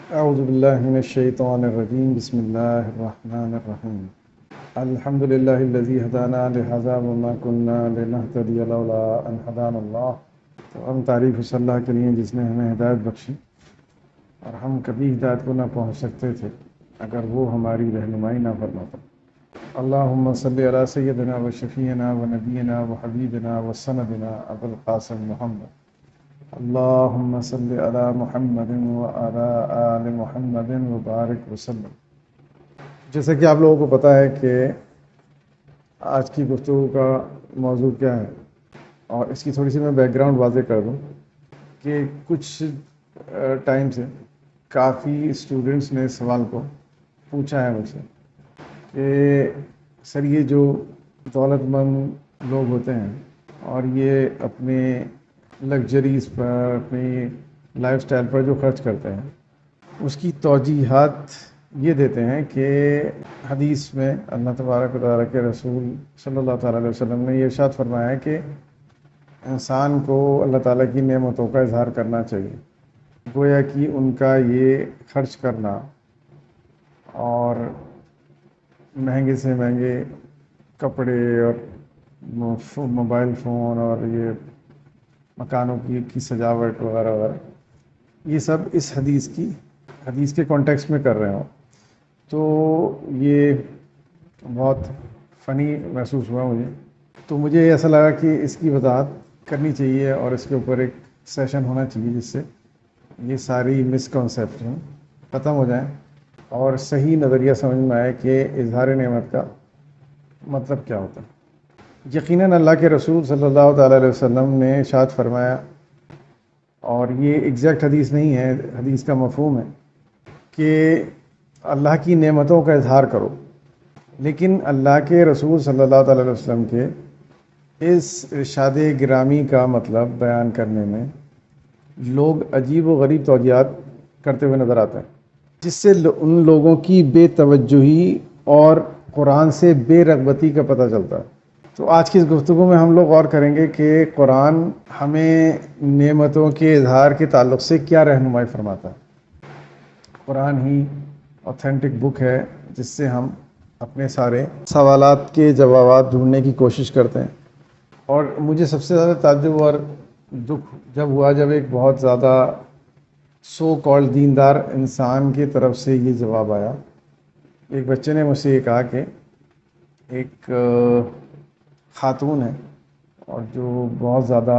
اعوذ باللہ من الشیطان الرجیم بسم اللہ الرحمن الرحیم الحمد للہ الذی ہدانا لہذا وما كنا لنہتدی لولا ان ہدانا اللہ۔ تو ہم تعریف صلی اللہ کے لیے جس نے ہمیں ہدایت بخشی، اور ہم کبھی ہدایت کو نہ پہنچ سکتے تھے اگر وہ ہماری رہنمائی نہ فرماتا۔ اللہم صلی علی سیدنا و شفیعنا و نبینا و حبیبنا و سندنا ابو القاسم محمد۔ اللہم صلی علی محمد و علی آل محمد وبارک وسلم۔ جیسا کہ آپ لوگوں کو پتہ ہے کہ آج کی گفتگو کا موضوع کیا ہے، اور اس کی تھوڑی سی میں بیک گراؤنڈ واضح کر دوں کہ کچھ ٹائم سے کافی اسٹوڈنٹس نے اس سوال کو پوچھا ہے مجھ سے کہ سر یہ جو دولت مند لوگ ہوتے ہیں اور یہ اپنے لگژریز پر، اپنی لائف سٹائل پر جو خرچ کرتے ہیں، اس کی توجیحات یہ دیتے ہیں کہ حدیث میں اللہ تبارک و تعالیٰ کے رسول صلی اللہ تعالیٰ علیہ وسلم نے یہ ارشاد فرمایا ہے کہ انسان کو اللہ تعالیٰ کی نعمتوں کا اظہار کرنا چاہیے، گویا کہ ان کا یہ خرچ کرنا اور مہنگے سے مہنگے کپڑے اور موبائل فون اور یہ مکانوں کی سجاوٹ وغیرہ وغیرہ، یہ سب اس حدیث کے کانٹیکسٹ میں کر رہے ہوں تو یہ بہت فنی محسوس ہوا مجھے۔ تو مجھے ایسا لگا کہ اس کی وضاحت کرنی چاہیے اور اس کے اوپر ایک سیشن ہونا چاہیے جس سے یہ ساری مسکنسیپشن ختم ہو جائیں اور صحیح نظریہ سمجھ میں آئے کہ اظہار نعمت کا مطلب کیا ہوتا ہے۔ یقیناً اللہ کے رسول صلی اللہ تعالیٰ علیہ وسلم نے ارشاد فرمایا، اور یہ ایگزیکٹ حدیث نہیں ہے، حدیث کا مفہوم ہے کہ اللہ کی نعمتوں کا اظہار کرو، لیکن اللہ کے رسول صلی اللہ تعالیٰ علیہ وسلم کے اس ارشاد گرامی کا مطلب بیان کرنے میں لوگ عجیب و غریب توجیہات کرتے ہوئے نظر آتے ہیں، جس سے ان لوگوں کی بے توجہی اور قرآن سے بے رغبتی کا پتہ چلتا ہے۔ تو آج کی اس گفتگو میں ہم لوگ غور کریں گے کہ قرآن ہمیں نعمتوں کے اظہار کے تعلق سے کیا رہنمائی فرماتا ہے۔ قرآن ہی اوتھینٹک بک ہے جس سے ہم اپنے سارے سوالات کے جوابات ڈھونڈنے کی کوشش کرتے ہیں، اور مجھے سب سے زیادہ تعجب اور دکھ جب ہوا جب ایک بہت زیادہ سو کالڈ دیندار انسان کی طرف سے یہ جواب آیا۔ ایک بچے نے مجھ سے یہ کہا کہ ایک خاتون ہے اور جو بہت زیادہ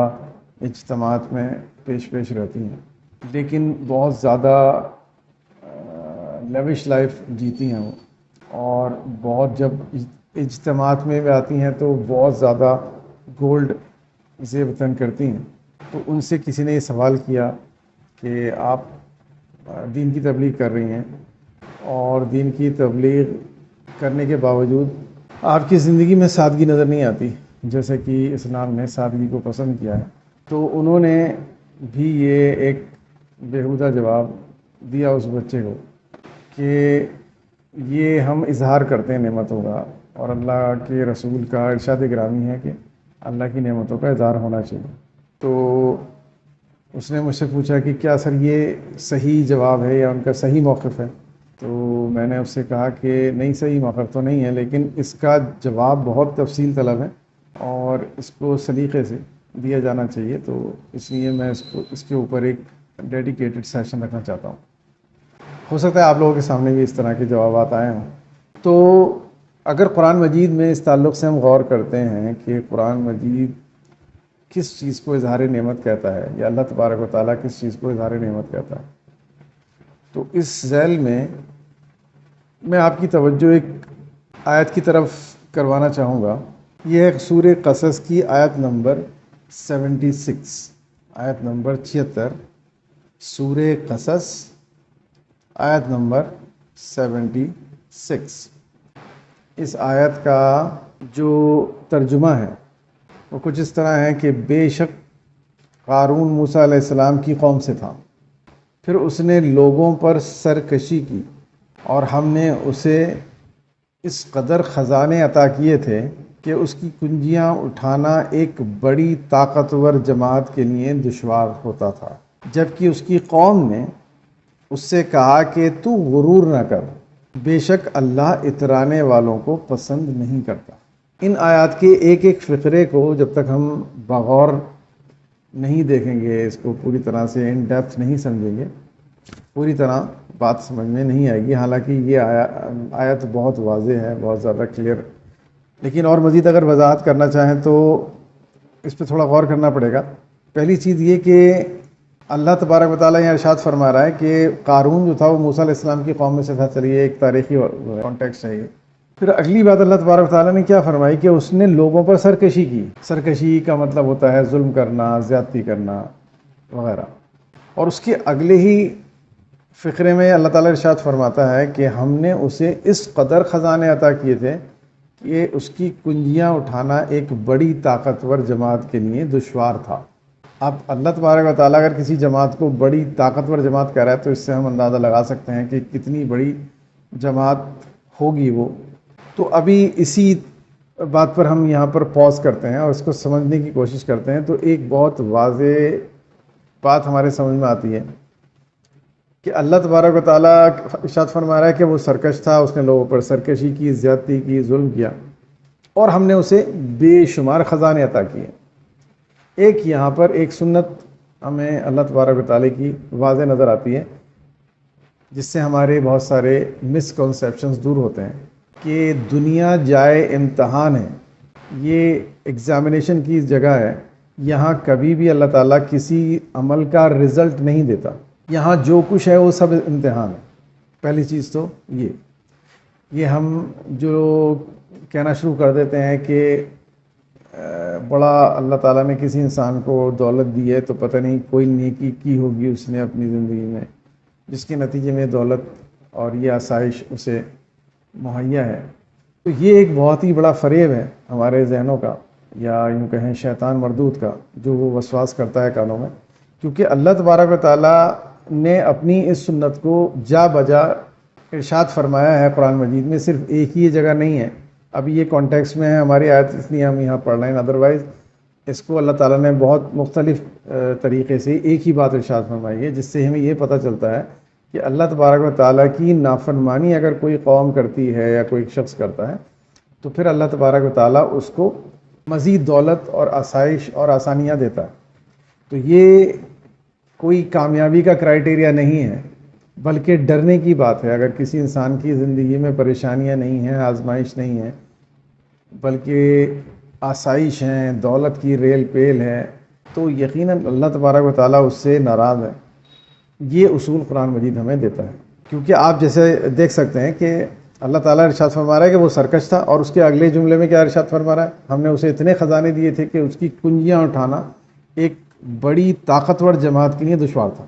اجتماعات میں پیش رہتی ہیں، لیکن بہت زیادہ لیوش لائف جیتی ہیں وہ، اور بہت جب اجتماعات میں بھی آتی ہیں تو بہت زیادہ گولڈ زیب تن کرتی ہیں۔ تو ان سے کسی نے یہ سوال کیا کہ آپ دین کی تبلیغ کر رہی ہیں، اور دین کی تبلیغ کرنے کے باوجود آپ کی زندگی میں سادگی نظر نہیں آتی، جیسے کہ اسلام نے سادگی کو پسند کیا ہے۔ تو انہوں نے بھی یہ ایک بیہودہ جواب دیا اس بچے کو کہ یہ ہم اظہار کرتے ہیں نعمتوں کا، اور اللہ کے رسول کا ارشاد گرامی ہے کہ اللہ کی نعمتوں کا اظہار ہونا چاہیے۔ تو اس نے مجھ سے پوچھا کہ کیا سر یہ صحیح جواب ہے یا ان کا صحیح موقف ہے؟ تو میں نے اس سے کہا کہ نہیں، صحیح موقف تو نہیں ہے، لیکن اس کا جواب بہت تفصیل طلب ہے اور اس کو سلیقے سے دیا جانا چاہیے، تو اس لیے میں اس کے اوپر ایک ڈیڈیکیٹڈ سیشن رکھنا چاہتا ہوں۔ ہو سکتا ہے آپ لوگوں کے سامنے بھی اس طرح کے جوابات آئے ہوں۔ تو اگر قرآن مجید میں اس تعلق سے ہم غور کرتے ہیں کہ قرآن مجید کس چیز کو اظہار نعمت کہتا ہے، یا اللہ تبارک و تعالیٰ کس چیز کو اظہار نعمت کہتا ہے، تو اس ذیل میں آپ کی توجہ ایک آیت کی طرف کروانا چاہوں گا۔ یہ ہے سورہ قصص کی آیت نمبر 76، آیت نمبر 76، سورہ قصص آیت نمبر 76۔ اس آیت کا جو ترجمہ ہے وہ کچھ اس طرح ہے کہ بے شک قارون موسیٰ علیہ السلام کی قوم سے تھا، پھر اس نے لوگوں پر سرکشی کی، اور ہم نے اسے اس قدر خزانے عطا کیے تھے کہ اس کی کنجیاں اٹھانا ایک بڑی طاقتور جماعت کے لیے دشوار ہوتا تھا، جبکہ اس کی قوم نے اس سے کہا کہ تو غرور نہ کر، بے شک اللہ اترانے والوں کو پسند نہیں کرتا۔ ان آیات کے ایک ایک فقرے کو جب تک ہم بغور نہیں دیکھیں گے، اس کو پوری طرح سے ان ڈیپتھ نہیں سمجھیں گے، پوری طرح بات سمجھ میں نہیں آئے گی۔ حالانکہ یہ آیت بہت واضح ہے، بہت زیادہ کلیئر، لیکن اور مزید اگر وضاحت کرنا چاہیں تو اس پہ تھوڑا غور کرنا پڑے گا۔ پہلی چیز یہ کہ اللہ تبارک و تعالیٰ یہاں ارشاد فرما رہا ہے کہ قارون جو تھا وہ موسیٰ علیہ السلام کی قوم میں سے تھا۔ چلیے ایک تاریخی کانٹیکسٹ ہے یہ۔ پھر اگلی بات اللہ تبارک و تعالیٰ نے کیا فرمائی کہ اس نے لوگوں پر سرکشی کی۔ سرکشی کا مطلب ہوتا ہے ظلم کرنا، زیادتی کرنا وغیرہ۔ اور اس کے اگلے ہی فقرے میں اللہ تعالیٰ ارشاد فرماتا ہے کہ ہم نے اسے اس قدر خزانے عطا کیے تھے کہ اس کی کنجیاں اٹھانا ایک بڑی طاقتور جماعت کے لیے دشوار تھا۔ اب اللہ تبارک و تعالیٰ اگر کسی جماعت کو بڑی طاقتور جماعت کہہ رہا ہے تو اس سے ہم اندازہ لگا سکتے ہیں کہ کتنی بڑی جماعت ہوگی وہ۔ تو ابھی اسی بات پر ہم یہاں پر پاز کرتے ہیں اور اس کو سمجھنے کی کوشش کرتے ہیں، تو ایک بہت واضح بات ہمارے سمجھ میں آتی ہے کہ اللہ تبارک و تعالیٰ ارشاد فرما رہا ہے کہ وہ سرکش تھا، اس نے لوگوں پر سرکشی کی، زیادتی کی، ظلم کیا، اور ہم نے اسے بے شمار خزانے عطا کیے۔ ایک یہاں پر ایک سنت ہمیں اللہ تبارک و تعالیٰ کی واضح نظر آتی ہے، جس سے ہمارے بہت سارے مسکنسیپشنز دور ہوتے ہیں کہ دنیا جائے امتحان ہے، یہ ایگزامینیشن کی جگہ ہے۔ یہاں کبھی بھی اللہ تعالیٰ کسی عمل کا رزلٹ نہیں دیتا، یہاں جو کچھ ہے وہ سب امتحان ہے۔ پہلی چیز تو یہ ہم جو کہنا شروع کر دیتے ہیں کہ بڑا اللہ تعالیٰ نے کسی انسان کو دولت دی ہے تو پتہ نہیں کوئی نیکی کی ہوگی اس نے اپنی زندگی میں، جس کے نتیجے میں دولت اور یہ آسائش اسے مہیا ہے۔ تو یہ ایک بہت ہی بڑا فریب ہے ہمارے ذہنوں کا، یا یوں کہیں شیطان مردود کا، جو وہ وسواس کرتا ہے کانوں میں، کیونکہ اللہ تبارک و تعالیٰ نے اپنی اس سنت کو جا بجا ارشاد فرمایا ہے قرآن مجید میں۔ صرف ایک ہی جگہ نہیں ہے، ابھی یہ کانٹیکس میں ہے ہماری آیت، اس لیے ہم یہاں پڑھ رہے ہیں، ادروائز اس کو اللہ تعالیٰ نے بہت مختلف طریقے سے ایک ہی بات ارشاد فرمائی ہے، جس سے ہمیں یہ پتہ چلتا ہے کہ اللہ تبارک و تعالیٰ کی نافرمانی اگر کوئی قوم کرتی ہے یا کوئی شخص کرتا ہے تو پھر اللہ تبارک و تعالیٰ اس کو مزید دولت اور آسائش اور آسانیاں دیتا ہے۔ تو یہ کوئی کامیابی کا کرائٹیریا نہیں ہے، بلکہ ڈرنے کی بات ہے۔ اگر کسی انسان کی زندگی میں پریشانیاں نہیں ہیں، آزمائش نہیں ہے، بلکہ آسائش ہیں، دولت کی ریل پیل ہے، تو یقیناً اللہ تبارک و تعالیٰ اس سے ناراض ہے۔ یہ اصول قرآن مجید ہمیں دیتا ہے، کیونکہ آپ جیسے دیکھ سکتے ہیں کہ اللہ تعالیٰ ارشاد فرما رہا ہے کہ وہ سرکش تھا، اور اس کے اگلے جملے میں کیا ارشاد فرما رہا ہے؟ ہم نے اسے اتنے خزانے دیے تھے کہ اس کی کنجیاں اٹھانا ایک بڑی طاقتور جماعت کے لیے دشوار تھا۔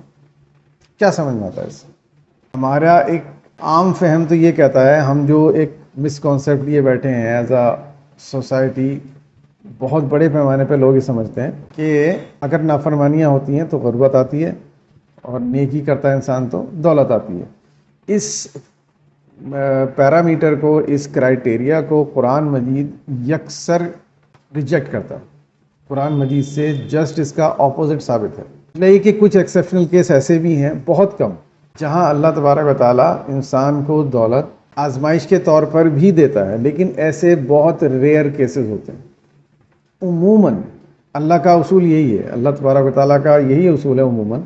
کیا سمجھ میں آتا ہے اس سے؟ ہمارا ایک عام فہم تو یہ کہتا ہے، ہم جو ایک مسکنسیپٹ لیے بیٹھے ہیں ایز اے سوسائٹی، بہت بڑے پیمانے پہ لوگ یہ سمجھتے ہیں کہ اگر نافرمانیاں ہوتی ہیں تو غربت آتی ہے، اور نیکی کرتا ہے انسان تو دولت آتی ہے۔ اس پیرامیٹر کو، اس کرائٹیریا کو قرآن مجید یکسر ریجیکٹ کرتا ہے۔ قرآن مجید سے جسٹ اس کا اپوزٹ ثابت ہے۔ نہیں کہ کچھ ایکسیپشنل کیس ایسے بھی ہیں، بہت کم، جہاں اللہ تبارک و تعالیٰ انسان کو دولت آزمائش کے طور پر بھی دیتا ہے، لیکن ایسے بہت ریئر کیسز ہوتے ہیں۔ عموماً اللہ کا اصول یہی ہے، اللہ تبارک و تعالیٰ کا یہی اصول ہے عموماً،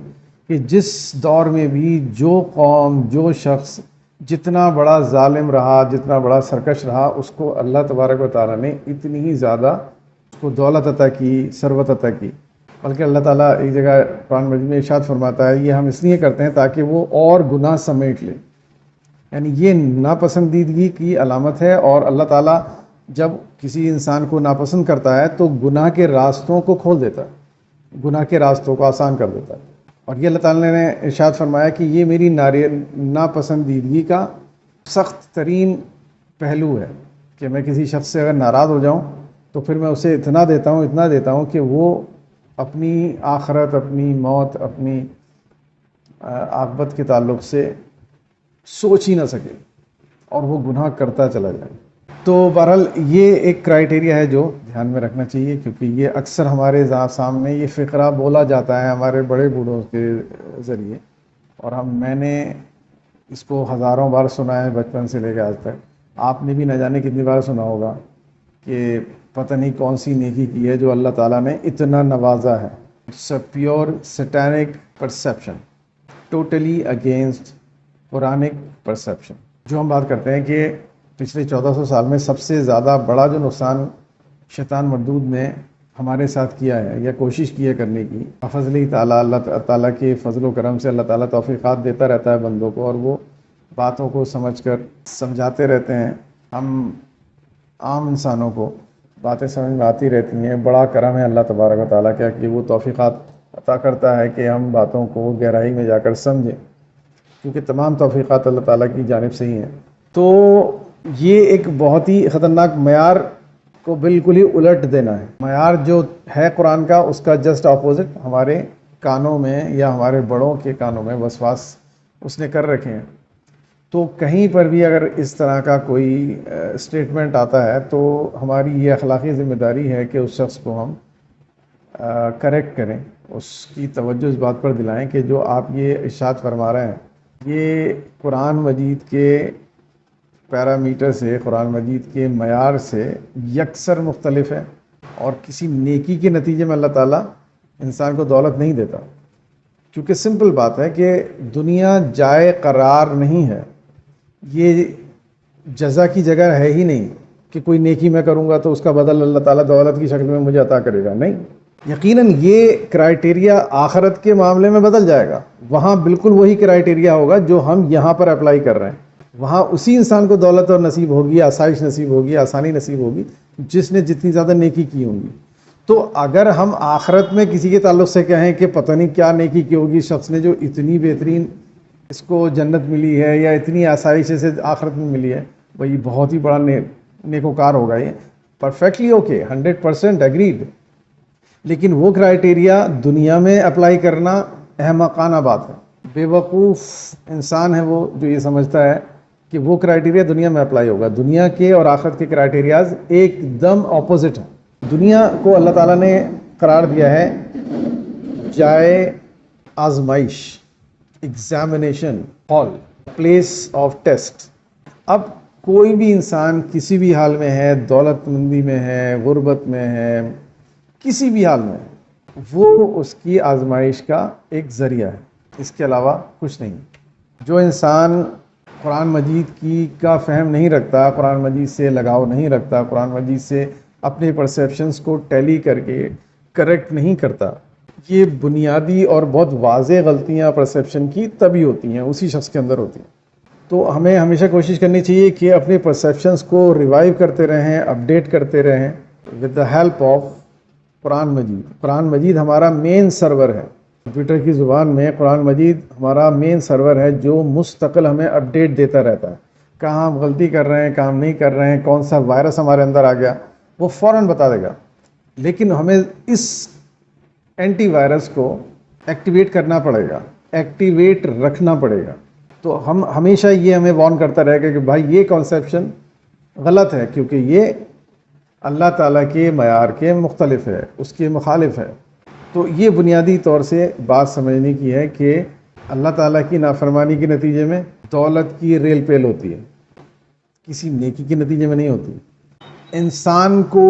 کہ جس دور میں بھی جو قوم، جو شخص جتنا بڑا ظالم رہا، جتنا بڑا سرکش رہا، اس کو اللہ تبارک و تعالیٰ نے اتنی ہی زیادہ اس کو دولت عطا کی، ثروت عطا کی۔ بلکہ اللہ تعالیٰ ایک جگہ قرآن مجید میں ارشاد فرماتا ہے، یہ ہم اس لیے کرتے ہیں تاکہ وہ اور گناہ سمیٹ لے، یعنی یہ ناپسندیدگی کی علامت ہے۔ اور اللہ تعالیٰ جب کسی انسان کو ناپسند کرتا ہے تو گناہ کے راستوں کو کھول دیتا ہے، گناہ کے راستوں کو آسان کر دیتا ہے۔ اور یہ اللہ تعالیٰ نے ارشاد فرمایا کہ یہ میری ناپسندیدگی کا سخت ترین پہلو ہے، کہ میں کسی شخص سے اگر ناراض ہو جاؤں تو پھر میں اسے اتنا دیتا ہوں کہ وہ اپنی آخرت، اپنی موت، اپنی عاقبت کے تعلق سے سوچ ہی نہ سکے اور وہ گناہ کرتا چلا جائے۔ تو بہرحال یہ ایک کرائٹیریا ہے جو دھیان میں رکھنا چاہیے، کیونکہ یہ اکثر ہمارے سامنے یہ فقرہ بولا جاتا ہے ہمارے بڑے بوڑھوں کے ذریعے، اور میں نے اس کو ہزاروں بار سنا ہے بچپن سے لے کے آج تک. آپ نے بھی نہ جانے کتنی بار سنا ہوگا کہ پتہ نہیں کون سی نیکی کی ہے جو اللہ تعالیٰ نے اتنا نوازا ہے. It's a pure satanic perception, totally against Quranic perception. جو ہم بات کرتے ہیں کہ پچھلے 1400 سال میں سب سے زیادہ بڑا جو نقصان شیطان مردود نے ہمارے ساتھ کیا ہے یا کوشش کی ہے کرنے کی، فضل تعالیٰ، اللہ تعالیٰ کے فضل و کرم سے اللہ تعالیٰ توفیقات دیتا رہتا ہے بندوں کو، اور وہ باتوں کو سمجھ کر سمجھاتے رہتے ہیں. ہم عام انسانوں کو باتیں سمجھ میں آتی رہتی ہیں. بڑا کرم ہے اللہ تبارک و تعالیٰ کا کہ وہ توفیقات عطا کرتا ہے کہ ہم باتوں کو گہرائی میں جا کر سمجھیں، کیونکہ تمام توفیقات اللہ تعالیٰ کی جانب سے ہی ہیں. تو یہ ایک بہت ہی خطرناک معیار کو بالکل ہی الٹ دینا ہے. معیار جو ہے قرآن کا، اس کا جسٹ اپوزٹ ہمارے کانوں میں یا ہمارے بڑوں کے کانوں میں وسواس اس نے کر رکھے ہیں. تو کہیں پر بھی اگر اس طرح کا کوئی اسٹیٹمنٹ آتا ہے تو ہماری یہ اخلاقی ذمہ داری ہے کہ اس شخص کو ہم کریکٹ کریں، اس کی توجہ اس بات پر دلائیں کہ جو آپ یہ ارشاد فرما رہے ہیں یہ قرآن مجید کے پیرامیٹر سے، قرآن مجید کے معیار سے یکسر مختلف ہے، اور کسی نیکی کے نتیجے میں اللہ تعالیٰ انسان کو دولت نہیں دیتا. کیونکہ سمپل بات ہے کہ دنیا جائے قرار نہیں ہے، یہ جزا کی جگہ ہے ہی نہیں کہ کوئی نیکی میں کروں گا تو اس کا بدل اللہ تعالیٰ دولت کی شکل میں مجھے عطا کرے گا. نہیں، یقیناً یہ کرائٹیریا آخرت کے معاملے میں بدل جائے گا. وہاں بالکل وہی کرائٹیریا ہوگا جو ہم یہاں پر اپلائی کر رہے ہیں. وہاں اسی انسان کو دولت اور نصیب ہوگی، آسائش نصیب ہوگی، آسانی نصیب ہوگی جس نے جتنی زیادہ نیکی کی ہوں گی. تو اگر ہم آخرت میں کسی کے تعلق سے کہیں کہ پتہ نہیں کیا نیکی کی ہوگی شخص نے جو اتنی بہترین اس کو جنت ملی ہے یا اتنی آسائش سے آخرت میں ملی ہے، وہی بہت ہی بڑا نیکوکار ہوگا. یہ پرفیکٹلی اوکے، 100% اگریڈ. لیکن وہ کرائٹیریا دنیا میں اپلائی کرنا احمقانہ بات ہے. بے وقوف انسان ہے وہ جو یہ سمجھتا ہے کہ وہ کرائٹیریا دنیا میں اپلائی ہوگا. دنیا کے اور آخرت کے کرائٹیریاز ایک دم اپوزٹ ہیں. دنیا کو اللہ تعالیٰ نے قرار دیا ہے جائے آزمائش، examination hall, place of test. اب کوئی بھی انسان کسی بھی حال میں ہے، دولت مندی میں ہے، غربت میں ہے، کسی بھی حال میں، وہ اس کی آزمائش کا ایک ذریعہ ہے، اس کے علاوہ کچھ نہیں. جو انسان قرآن مجید کا فہم نہیں رکھتا، قرآن مجید سے لگاؤ نہیں رکھتا، قرآن مجید سے اپنے پرسیپشنز کو ٹیلی کر کے کریکٹ نہیں کرتا، یہ بنیادی اور بہت واضح غلطیاں پرسیپشن کی تبھی ہوتی ہیں، اسی شخص کے اندر ہوتی ہیں. تو ہمیں ہمیشہ کوشش کرنی چاہیے کہ اپنے پرسیپشنز کو ریوائیو کرتے رہیں، اپڈیٹ کرتے رہیں ود دا ہیلپ آف قرآن مجید. قرآن مجید ہمارا مین سرور ہے. کمپیوٹر کی زبان میں قرآن مجید ہمارا مین سرور ہے جو مستقل ہمیں اپڈیٹ دیتا رہتا ہے. کہاں ہم غلطی کر رہے ہیں، کام نہیں کر رہے ہیں، کون سا وائرس ہمارے اندر آ گیا، وہ فوراً بتا دے گا. لیکن ہمیں اس اینٹی وائرس کو ایکٹیویٹ کرنا پڑے گا، ایکٹیویٹ رکھنا پڑے گا. تو ہم ہمیشہ یہ ہمیں وارن کرتا رہے گا کہ بھائی یہ کانسیپشن غلط ہے، کیونکہ یہ اللہ تعالیٰ کے معیار کے مختلف ہے، اس کے مخالف ہے. تو یہ بنیادی طور سے بات سمجھنے کی ہے کہ اللہ تعالیٰ کی نافرمانی کے نتیجے میں دولت کی ریل پیل ہوتی ہے، کسی نیکی کے نتیجے میں نہیں ہوتی. انسان کو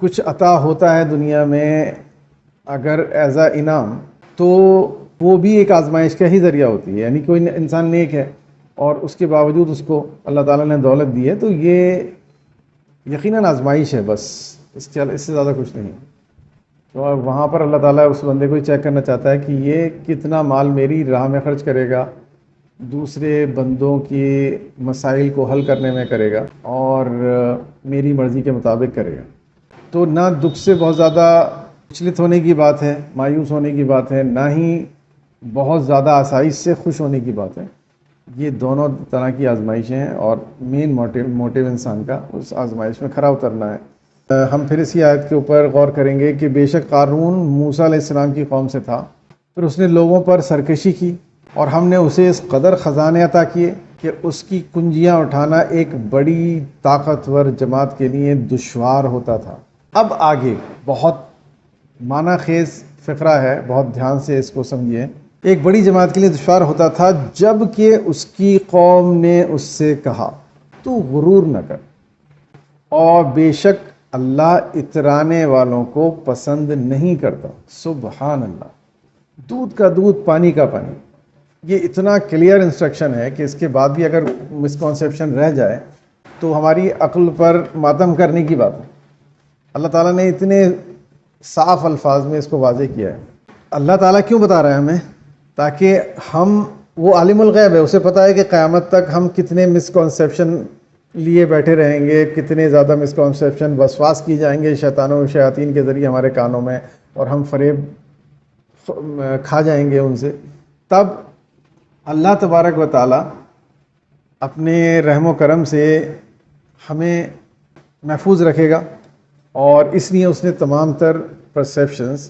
کچھ عطا ہوتا ہے دنیا میں اگر ایز اے انعام، تو وہ بھی ایک آزمائش کا ہی ذریعہ ہوتی ہے. یعنی کوئی انسان نیک ہے اور اس کے باوجود اس کو اللہ تعالیٰ نے دولت دی ہے، تو یہ یقیناً آزمائش ہے، بس اس سے زیادہ کچھ نہیں. تو وہاں پر اللہ تعالیٰ اس بندے کو چیک کرنا چاہتا ہے کہ یہ کتنا مال میری راہ میں خرچ کرے گا، دوسرے بندوں کے مسائل کو حل کرنے میں کرے گا اور میری مرضی کے مطابق کرے گا. تو نہ دکھ سے بہت زیادہ وچلت ہونے کی بات ہے، مایوس ہونے کی بات ہے، نہ ہی بہت زیادہ آسائش سے خوش ہونے کی بات ہے. یہ دونوں طرح کی آزمائشیں ہیں اور مین موٹیو انسان کا اس آزمائش میں کھرا اترنا ہے. ہم پھر اسی آیت کے اوپر غور کریں گے کہ بے شک قارون موسیٰ علیہ السلام کی قوم سے تھا، پھر اس نے لوگوں پر سرکشی کی اور ہم نے اسے اس قدر خزانے عطا کیے کہ اس کی کنجیاں اٹھانا ایک بڑی طاقتور جماعت کے لیے دشوار ہوتا تھا. اب آگے بہت معنی خیز فقرہ ہے، بہت دھیان سے اس کو سمجھیے. ایک بڑی جماعت کے لیے دشوار ہوتا تھا جب کہ اس کی قوم نے اس سے کہا تو غرور نہ کر، اور بے شک اللہ اترانے والوں کو پسند نہیں کرتا۔ سبحان اللہ، دودھ کا دودھ پانی کا پانی، یہ اتنا کلیئر انسٹرکشن ہے کہ اس کے بعد بھی اگر مسکنسیپشن رہ جائے تو ہماری عقل پر ماتم کرنے کی بات ہے۔ اللہ تعالیٰ نے اتنے صاف الفاظ میں اس کو واضح کیا ہے۔ اللہ تعالیٰ کیوں بتا رہا ہے ہمیں؟ تاکہ ہم، وہ عالم الغیب ہے، اسے پتہ ہے کہ قیامت تک ہم کتنے مسکنسیپشن لیے بیٹھے رہیں گے، کتنے زیادہ مسکنسیپشن وسواس کی جائیں گے شیطانوں و شیاطین کے ذریعے ہمارے کانوں میں، اور ہم فریب کھا جائیں گے ان سے۔ تب اللہ تبارک و تعالی اپنے رحم و کرم سے ہمیں محفوظ رکھے گا، اور اس لیے اس نے تمام تر پرسیپشنز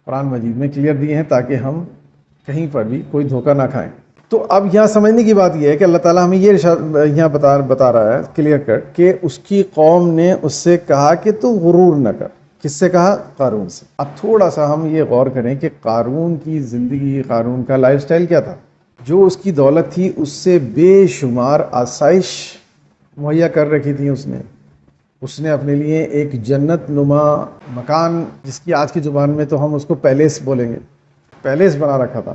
قرآن مجید میں کلیئر دیے ہیں تاکہ ہم کہیں پر بھی کوئی دھوکہ نہ کھائیں۔ تو اب یہاں سمجھنے کی بات یہ ہے کہ اللہ تعالیٰ ہمیں یہ یہاں بتا رہا ہے کلیئر کٹ کہ اس کی قوم نے اس سے کہا کہ تو غرور نہ کر۔ کس سے کہا؟ قارون سے۔ اب تھوڑا سا ہم یہ غور کریں کہ قارون کی زندگی، قارون کا لائف سٹائل کیا تھا؟ جو اس کی دولت تھی اس سے بے شمار آسائش مہیا کر رکھی تھی اس نے اپنے لیے ایک جنت نما مکان، جس کی آج کی زبان میں تو ہم اس کو پیلیس بولیں گے، پیلیس بنا رکھا تھا۔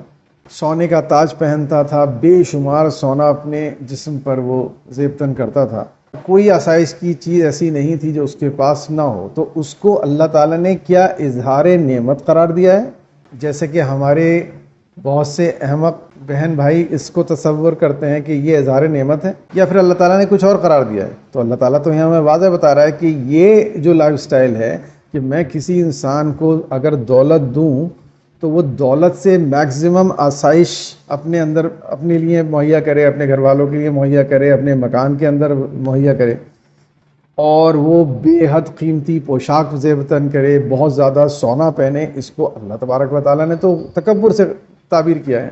سونے کا تاج پہنتا تھا، بے شمار سونا اپنے جسم پر وہ زیب تن کرتا تھا، کوئی آسائش کی چیز ایسی نہیں تھی جو اس کے پاس نہ ہو۔ تو اس کو اللہ تعالیٰ نے کیا اظہار نعمت قرار دیا ہے؟ جیسے کہ ہمارے بہت سے احمق بہن بھائی اس کو تصور کرتے ہیں کہ یہ اظہار نعمت ہے، یا پھر اللہ تعالیٰ نے کچھ اور قرار دیا ہے۔ تو اللہ تعالیٰ تو یہاں ہمیں واضح بتا رہا ہے کہ یہ جو لائف سٹائل ہے کہ میں کسی انسان کو اگر دولت دوں تو وہ دولت سے میکسیمم آسائش اپنے اندر اپنے لیے مہیا کرے، اپنے گھر والوں کے لیے مہیا کرے، اپنے مکان کے اندر مہیا کرے، اور وہ بے حد قیمتی پوشاک زیب تن کرے، بہت زیادہ سونا پہنے۔ اس کو اللہ تبارک و تعالیٰ نے تو تکبر سے تعبیر کیا ہے۔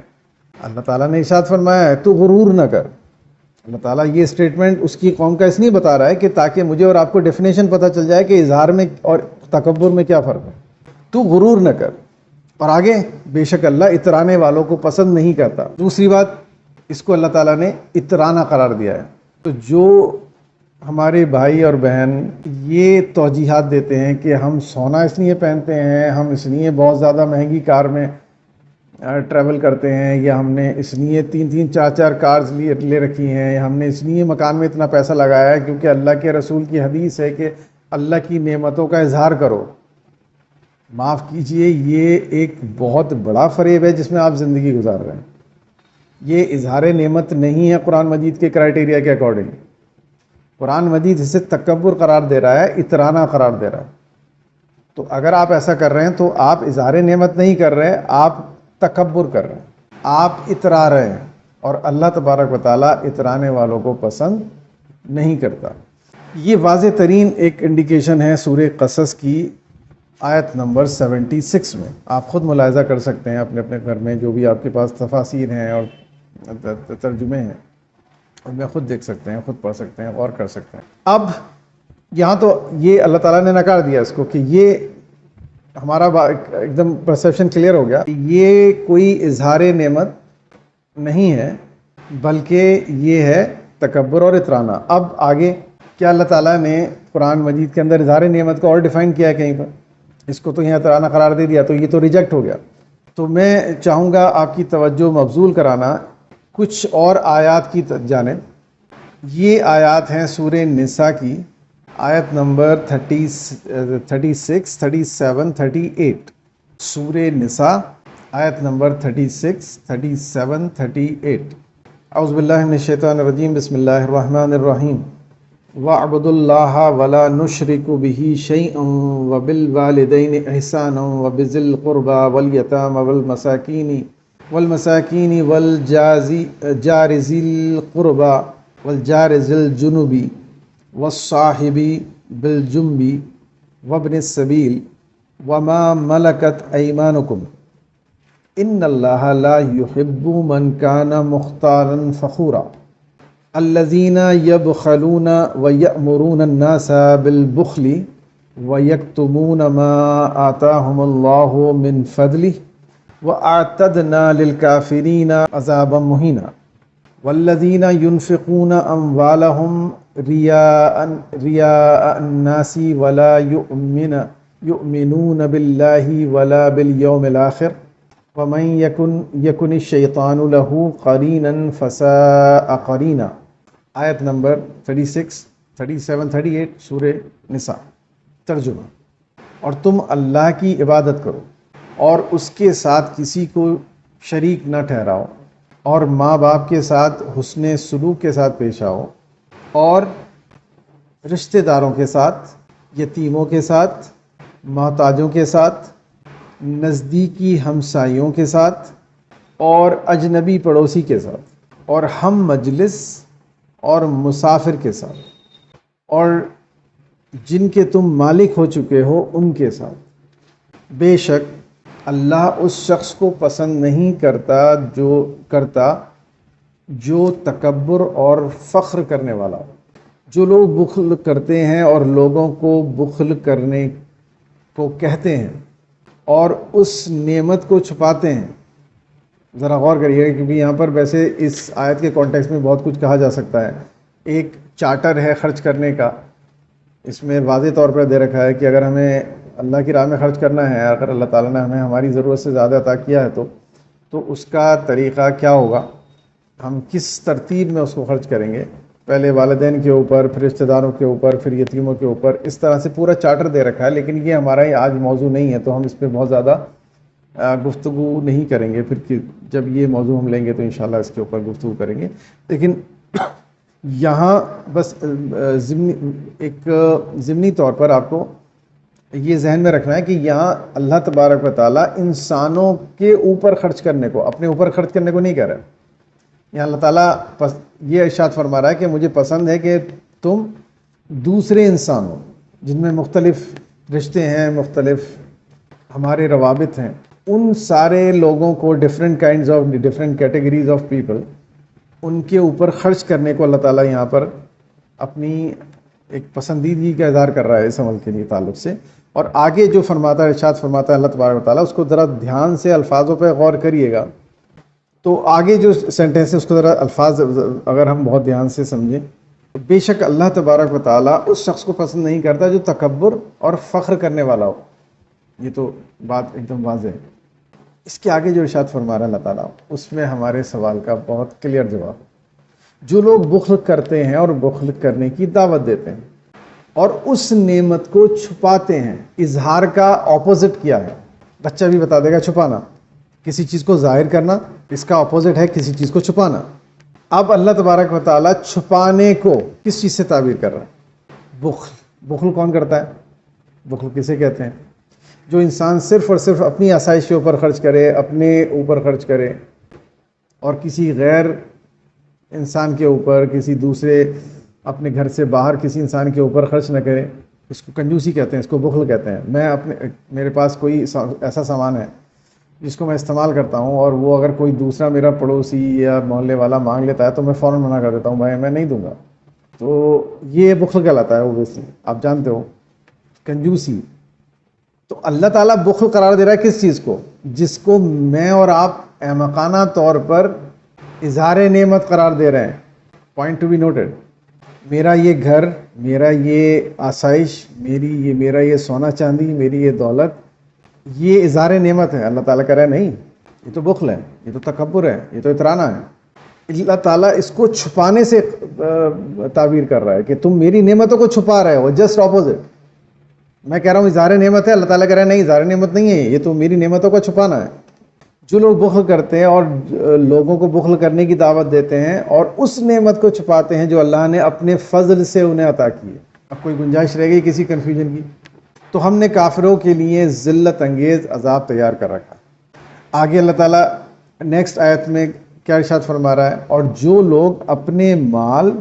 اللہ تعالیٰ نے ارشاد فرمایا ہے تو غرور نہ کر۔ اللہ تعالیٰ یہ اسٹیٹمنٹ اس کی قوم کا اس لیے بتا رہا ہے کہ تاکہ مجھے اور آپ کو ڈیفینیشن پتہ چل جائے کہ اظہار میں اور تکبر میں کیا فرق ہے۔ تو غرور نہ کر، اور آگے بے شک اللہ اترانے والوں کو پسند نہیں کرتا۔ دوسری بات، اس کو اللہ تعالیٰ نے اترانا قرار دیا ہے۔ تو جو ہمارے بھائی اور بہن یہ توجیحات دیتے ہیں کہ ہم سونا اس لیے پہنتے ہیں، ہم اس لیے بہت زیادہ مہنگی کار میں ٹریول کرتے ہیں، یا ہم نے اس لیے 3-4 کارز لے رکھی ہیں، یا ہم نے اس لیے مکان میں اتنا پیسہ لگایا ہے کیونکہ اللہ کے رسول کی حدیث ہے کہ اللہ کی نعمتوں کا اظہار کرو۔ معاف کیجئے، یہ ایک بہت بڑا فریب ہے جس میں آپ زندگی گزار رہے ہیں۔ یہ اظہار نعمت نہیں ہے قرآن مجید کے کرائٹیریا کے اکارڈنگ۔ قرآن مجید اسے تکبر قرار دے رہا ہے، اترانا قرار دے رہا ہے۔ تو اگر آپ ایسا کر رہے ہیں تو آپ اظہار نعمت نہیں کر رہے، آپ تکبر کر رہے ہیں، آپ اترا رہے ہیں، اور اللہ تبارک و تعالیٰ اترانے والوں کو پسند نہیں کرتا۔ یہ واضح ترین ایک انڈیکیشن ہے سورہ قصص کی آیت نمبر 76 میں۔ آپ خود ملاحظہ کر سکتے ہیں اپنے اپنے گھر میں، جو بھی آپ کے پاس تفاسیر ہیں اور ترجمے ہیں، ان میں خود دیکھ سکتے ہیں، خود پڑھ سکتے ہیں، غور کر سکتے ہیں۔ اب یہاں تو یہ اللہ تعالیٰ نے نکار دیا اس کو کہ یہ ہمارا ایک دم پرسیپشن کلیئر ہو گیا، یہ کوئی اظہار نعمت نہیں ہے بلکہ یہ ہے تکبر اور اترانا۔ اب آگے کیا اللہ تعالیٰ نے قرآن مجید کے اندر اظہار نعمت کو اور ڈیفائن کیا ہے کہیں پر؟ اس کو تو یہاں اترانا قرار دے دیا، تو یہ تو ریجیکٹ ہو گیا۔ تو میں چاہوں گا آپ کی توجہ مبذول کرانا کچھ اور آیات کی جانب۔ یہ آیات ہیں سورہ نساء کی آیت نمبر 36، 37، 38۔ سورہ نساء آیت نمبر 36، 37، 38۔ اعوذ باللہ من الشیطان الرجیم، بسم اللہ الرحمن الرحیم۔ وَاعْبُدُوا اللَّهَ وَلَا نُشْرِكُ بِهِ شَيْئًا وَبِالْوَالِدَيْنِ إِحْسَانًا وَبِذِي الْقُرْبَى وَالْيَتَامَى وَالْمَسَاكِينِ وَالْجَارِ ذِي الْقُرْبَى وَالْجَارِ ذِي الْجُنُبِ وَالصَّاحِبِ بِالْجُنبِ وَابْنِ السَّبِيلِ وَمَا مَلَكَتْ أَيْمَانُكُمْ إِنَّ اللَّهَ لَا يُحِبُّ مَنْ كَانَ مُخْتَالًا فَخُورًا الَّذِينَ يَبْخَلُونَ وَيَأْمُرُونَ النَّاسَ بِالْبُخْلِ وَيَكْتُمُونَ مَا آتَاهُمُ اللَّهُ مِنْ فَضْلِهِ وَأَعْتَدْنَا لِلْكَافِرِينَ عَذَابًا مُهِينًا وَالَّذِينَ يُنْفِقُونَ أَمْوَالَهُمْ رِيَاءَ النَّاسِ وَلَا يُؤْمِنُونَ بِاللَّهِ وَلَا بِالْيَوْمِ الْآخِرِ وَمَنْ يَكُنِ الشَّيْطَانُ لَهُ قَرِينًا فَسَاءَ قَرِينًا۔ آیت نمبر 36، 37، 38 سورہ نساء۔ ترجمہ: اور تم اللہ کی عبادت کرو اور اس کے ساتھ کسی کو شریک نہ ٹھہراؤ، اور ماں باپ کے ساتھ حسن سلوک کے ساتھ پیش آؤ، اور رشتہ داروں کے ساتھ، یتیموں کے ساتھ، محتاجوں کے ساتھ، نزدیکی ہمسایوں کے ساتھ، اور اجنبی پڑوسی کے ساتھ، اور ہم مجلس اور مسافر کے ساتھ، اور جن کے تم مالک ہو چکے ہو ان کے ساتھ۔ بے شک اللہ اس شخص کو پسند نہیں کرتا جو تکبر اور فخر کرنے والا ہو۔ جو لوگ بخل کرتے ہیں اور لوگوں کو بخل کرنے کو کہتے ہیں اور اس نعمت کو چھپاتے ہیں۔ ذرا غور کریے کیونکہ یہاں پر ویسے اس آیت کے کانٹیکسٹ میں بہت کچھ کہا جا سکتا ہے۔ ایک چارٹر ہے خرچ کرنے کا، اس میں واضح طور پر دے رکھا ہے کہ اگر ہمیں اللہ کی راہ میں خرچ کرنا ہے، اگر اللہ تعالیٰ نے ہمیں ہماری ضرورت سے زیادہ عطا کیا ہے تو اس کا طریقہ کیا ہوگا، ہم کس ترتیب میں اس کو خرچ کریں گے۔ پہلے والدین کے اوپر، پھر رشتہ داروں کے اوپر، پھر یتیموں کے اوپر، اس طرح سے پورا چارٹر دے رکھا ہے۔ لیکن یہ ہمارا آج موضوع نہیں ہے تو ہم اس پہ بہت زیادہ گفتگو نہیں کریں گے۔ پھر جب یہ موضوع ہم لیں گے تو انشاءاللہ اس کے اوپر گفتگو کریں گے۔ لیکن یہاں بس ایک ضمنی طور پر آپ کو یہ ذہن میں رکھنا ہے کہ یہاں اللہ تبارک و تعالیٰ انسانوں کے اوپر خرچ کرنے کو، اپنے اوپر خرچ کرنے کو نہیں کہہ رہا ہے۔ یہاں اللہ تعالیٰ یہ ارشاد فرما رہا ہے کہ مجھے پسند ہے کہ تم دوسرے انسانوں جن میں مختلف رشتے ہیں، مختلف ہمارے روابط ہیں، ان سارے لوگوں کو ڈفرینٹ کیٹیگریز آف پیپل، ان کے اوپر خرچ کرنے کو اللہ تعالیٰ یہاں پر اپنی ایک پسندیدگی کا اظہار کر رہا ہے اس عمل کے لیے تعلق سے۔ اور آگے جو فرماتا ہے، ارشاد فرماتا ہے اللہ تبارک و تعالیٰ، اس کو ذرا دھیان سے الفاظوں پہ غور کریے گا تو آگے جو سینٹینس ہے اس کو ذرا الفاظ اگر ہم بہت دھیان سے سمجھیں، بے شک اللہ تبارک و تعالیٰ اس شخص کو پسند نہیں کرتا جو تکبر اور فخر کرنے والا ہو۔ یہ تو بات ایک دم واضح ہے۔ اس کے آگے جو ارشاد فرما رہا ہے اللہ تعالیٰ، اس میں ہمارے سوال کا بہت کلیئر جواب۔ جو لوگ بخل کرتے ہیں اور بخل کرنے کی دعوت دیتے ہیں اور اس نعمت کو چھپاتے ہیں۔ اظہار کا اپوزٹ کیا ہے؟ بچہ بھی بتا دے گا، چھپانا۔ کسی چیز کو ظاہر کرنا، اس کا اپوزٹ ہے کسی چیز کو چھپانا۔ اب اللہ تبارک و تعالیٰ چھپانے کو کس چیز سے تعبیر کر رہا ہے؟ بخل۔ بخل کون کرتا ہے؟ بخل کسے کہتے ہیں؟ جو انسان صرف اور صرف اپنی آسائش کے اوپر خرچ کرے، اپنے اوپر خرچ کرے اور کسی غیر انسان کے اوپر، کسی دوسرے اپنے گھر سے باہر کسی انسان کے اوپر خرچ نہ کرے، اس کو کنجوسی کہتے ہیں، اس کو بخل کہتے ہیں۔ میرے پاس کوئی ایسا سامان ہے جس کو میں استعمال کرتا ہوں اور وہ اگر کوئی دوسرا میرا پڑوسی یا محلے والا مانگ لیتا ہے تو میں فوراً منع کر دیتا ہوں، بھائی میں نہیں دوں گا۔ تو یہ بخل کہلاتا ہے، اوبیسلی آپ جانتے ہو، کنجوسی۔ تو اللہ تعالیٰ بخل قرار دے رہا ہے کس چیز کو؟ جس کو میں اور آپ احمقانہ طور پر اظہار نعمت قرار دے رہے ہیں۔ Point to be noted. میرا یہ گھر، میرا یہ آسائش، میرا یہ سونا چاندی، میری یہ دولت، یہ اظہار نعمت ہے۔ اللہ تعالیٰ کہہ رہا ہے نہیں، یہ تو بخل ہے، یہ تو تکبر ہے، یہ تو اترانا ہے۔ اللہ تعالیٰ اس کو چھپانے سے تعبیر کر رہا ہے کہ تم میری نعمتوں کو چھپا رہے ہو، جسٹ اپوزٹ۔ میں کہہ رہا ہوں اظہار نعمت ہے، اللہ تعالیٰ کہہ رہا ہے نہیں، اظہار نعمت نہیں ہے، یہ تو میری نعمتوں کو چھپانا ہے۔ جو لوگ بخل کرتے ہیں اور لوگوں کو بخل کرنے کی دعوت دیتے ہیں اور اس نعمت کو چھپاتے ہیں جو اللہ نے اپنے فضل سے انہیں عطا کی ہے۔ اب کوئی گنجائش رہ گئی کسی کنفیوژن کی؟ تو ہم نے کافروں کے لیے ذلت انگیز عذاب تیار کر رکھا۔ آگے اللہ تعالیٰ نیکسٹ آیت میں کیا ارشاد فرما رہا ہے؟ اور جو لوگ اپنے مال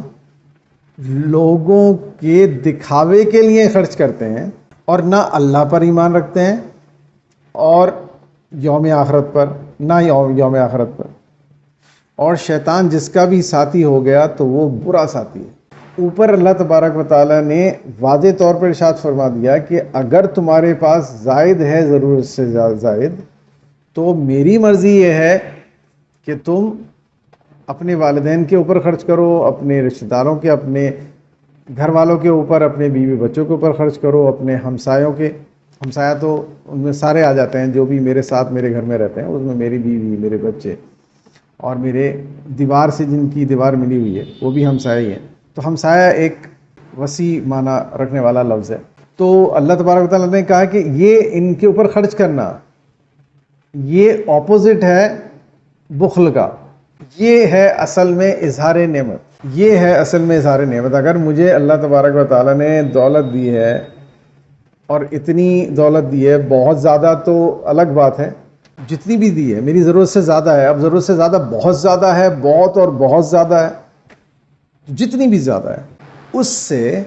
لوگوں کے دکھاوے کے لیے خرچ کرتے ہیں اور نہ اللہ پر ایمان رکھتے ہیں اور یوم آخرت پر، نہ یوم آخرت پر، اور شیطان جس کا بھی ساتھی ہو گیا تو وہ برا ساتھی ہے۔ اوپر اللہ تبارک و تعالیٰ نے واضح طور پر ارشاد فرما دیا کہ اگر تمہارے پاس زائد ہے ضرورت سے زائد تو میری مرضی یہ ہے کہ تم اپنے والدین کے اوپر خرچ کرو، اپنے رشتہ داروں کے، اپنے گھر والوں کے اوپر، اپنے بیوی بچوں کے اوپر خرچ کرو، اپنے ہمسایوں کے، ہمسایہ تو ان میں سارے آ جاتے ہیں جو بھی میرے ساتھ میرے گھر میں رہتے ہیں، اس میں میری بیوی، میرے بچے اور میرے دیوار سے جن کی دیوار ملی ہوئی ہے وہ بھی ہمسایہ ہی ہیں۔ تو ہمسایہ ایک وسیع معنی رکھنے والا لفظ ہے۔ تو اللہ تبارک و تعالیٰ نے کہا کہ یہ ان کے اوپر خرچ کرنا یہ اپوزٹ ہے بخل کا، یہ ہے اصل میں اظہار نعمت، یہ ہے اصل میں اظہار نعمت۔ اگر مجھے اللہ تبارک و تعالیٰ نے دولت دی ہے اور اتنی دولت دی ہے، بہت زیادہ تو الگ بات ہے، جتنی بھی دی ہے میری ضرورت سے زیادہ ہے، اب ضرورت سے زیادہ بہت زیادہ ہے، بہت اور بہت زیادہ ہے، جتنی بھی زیادہ ہے اس سے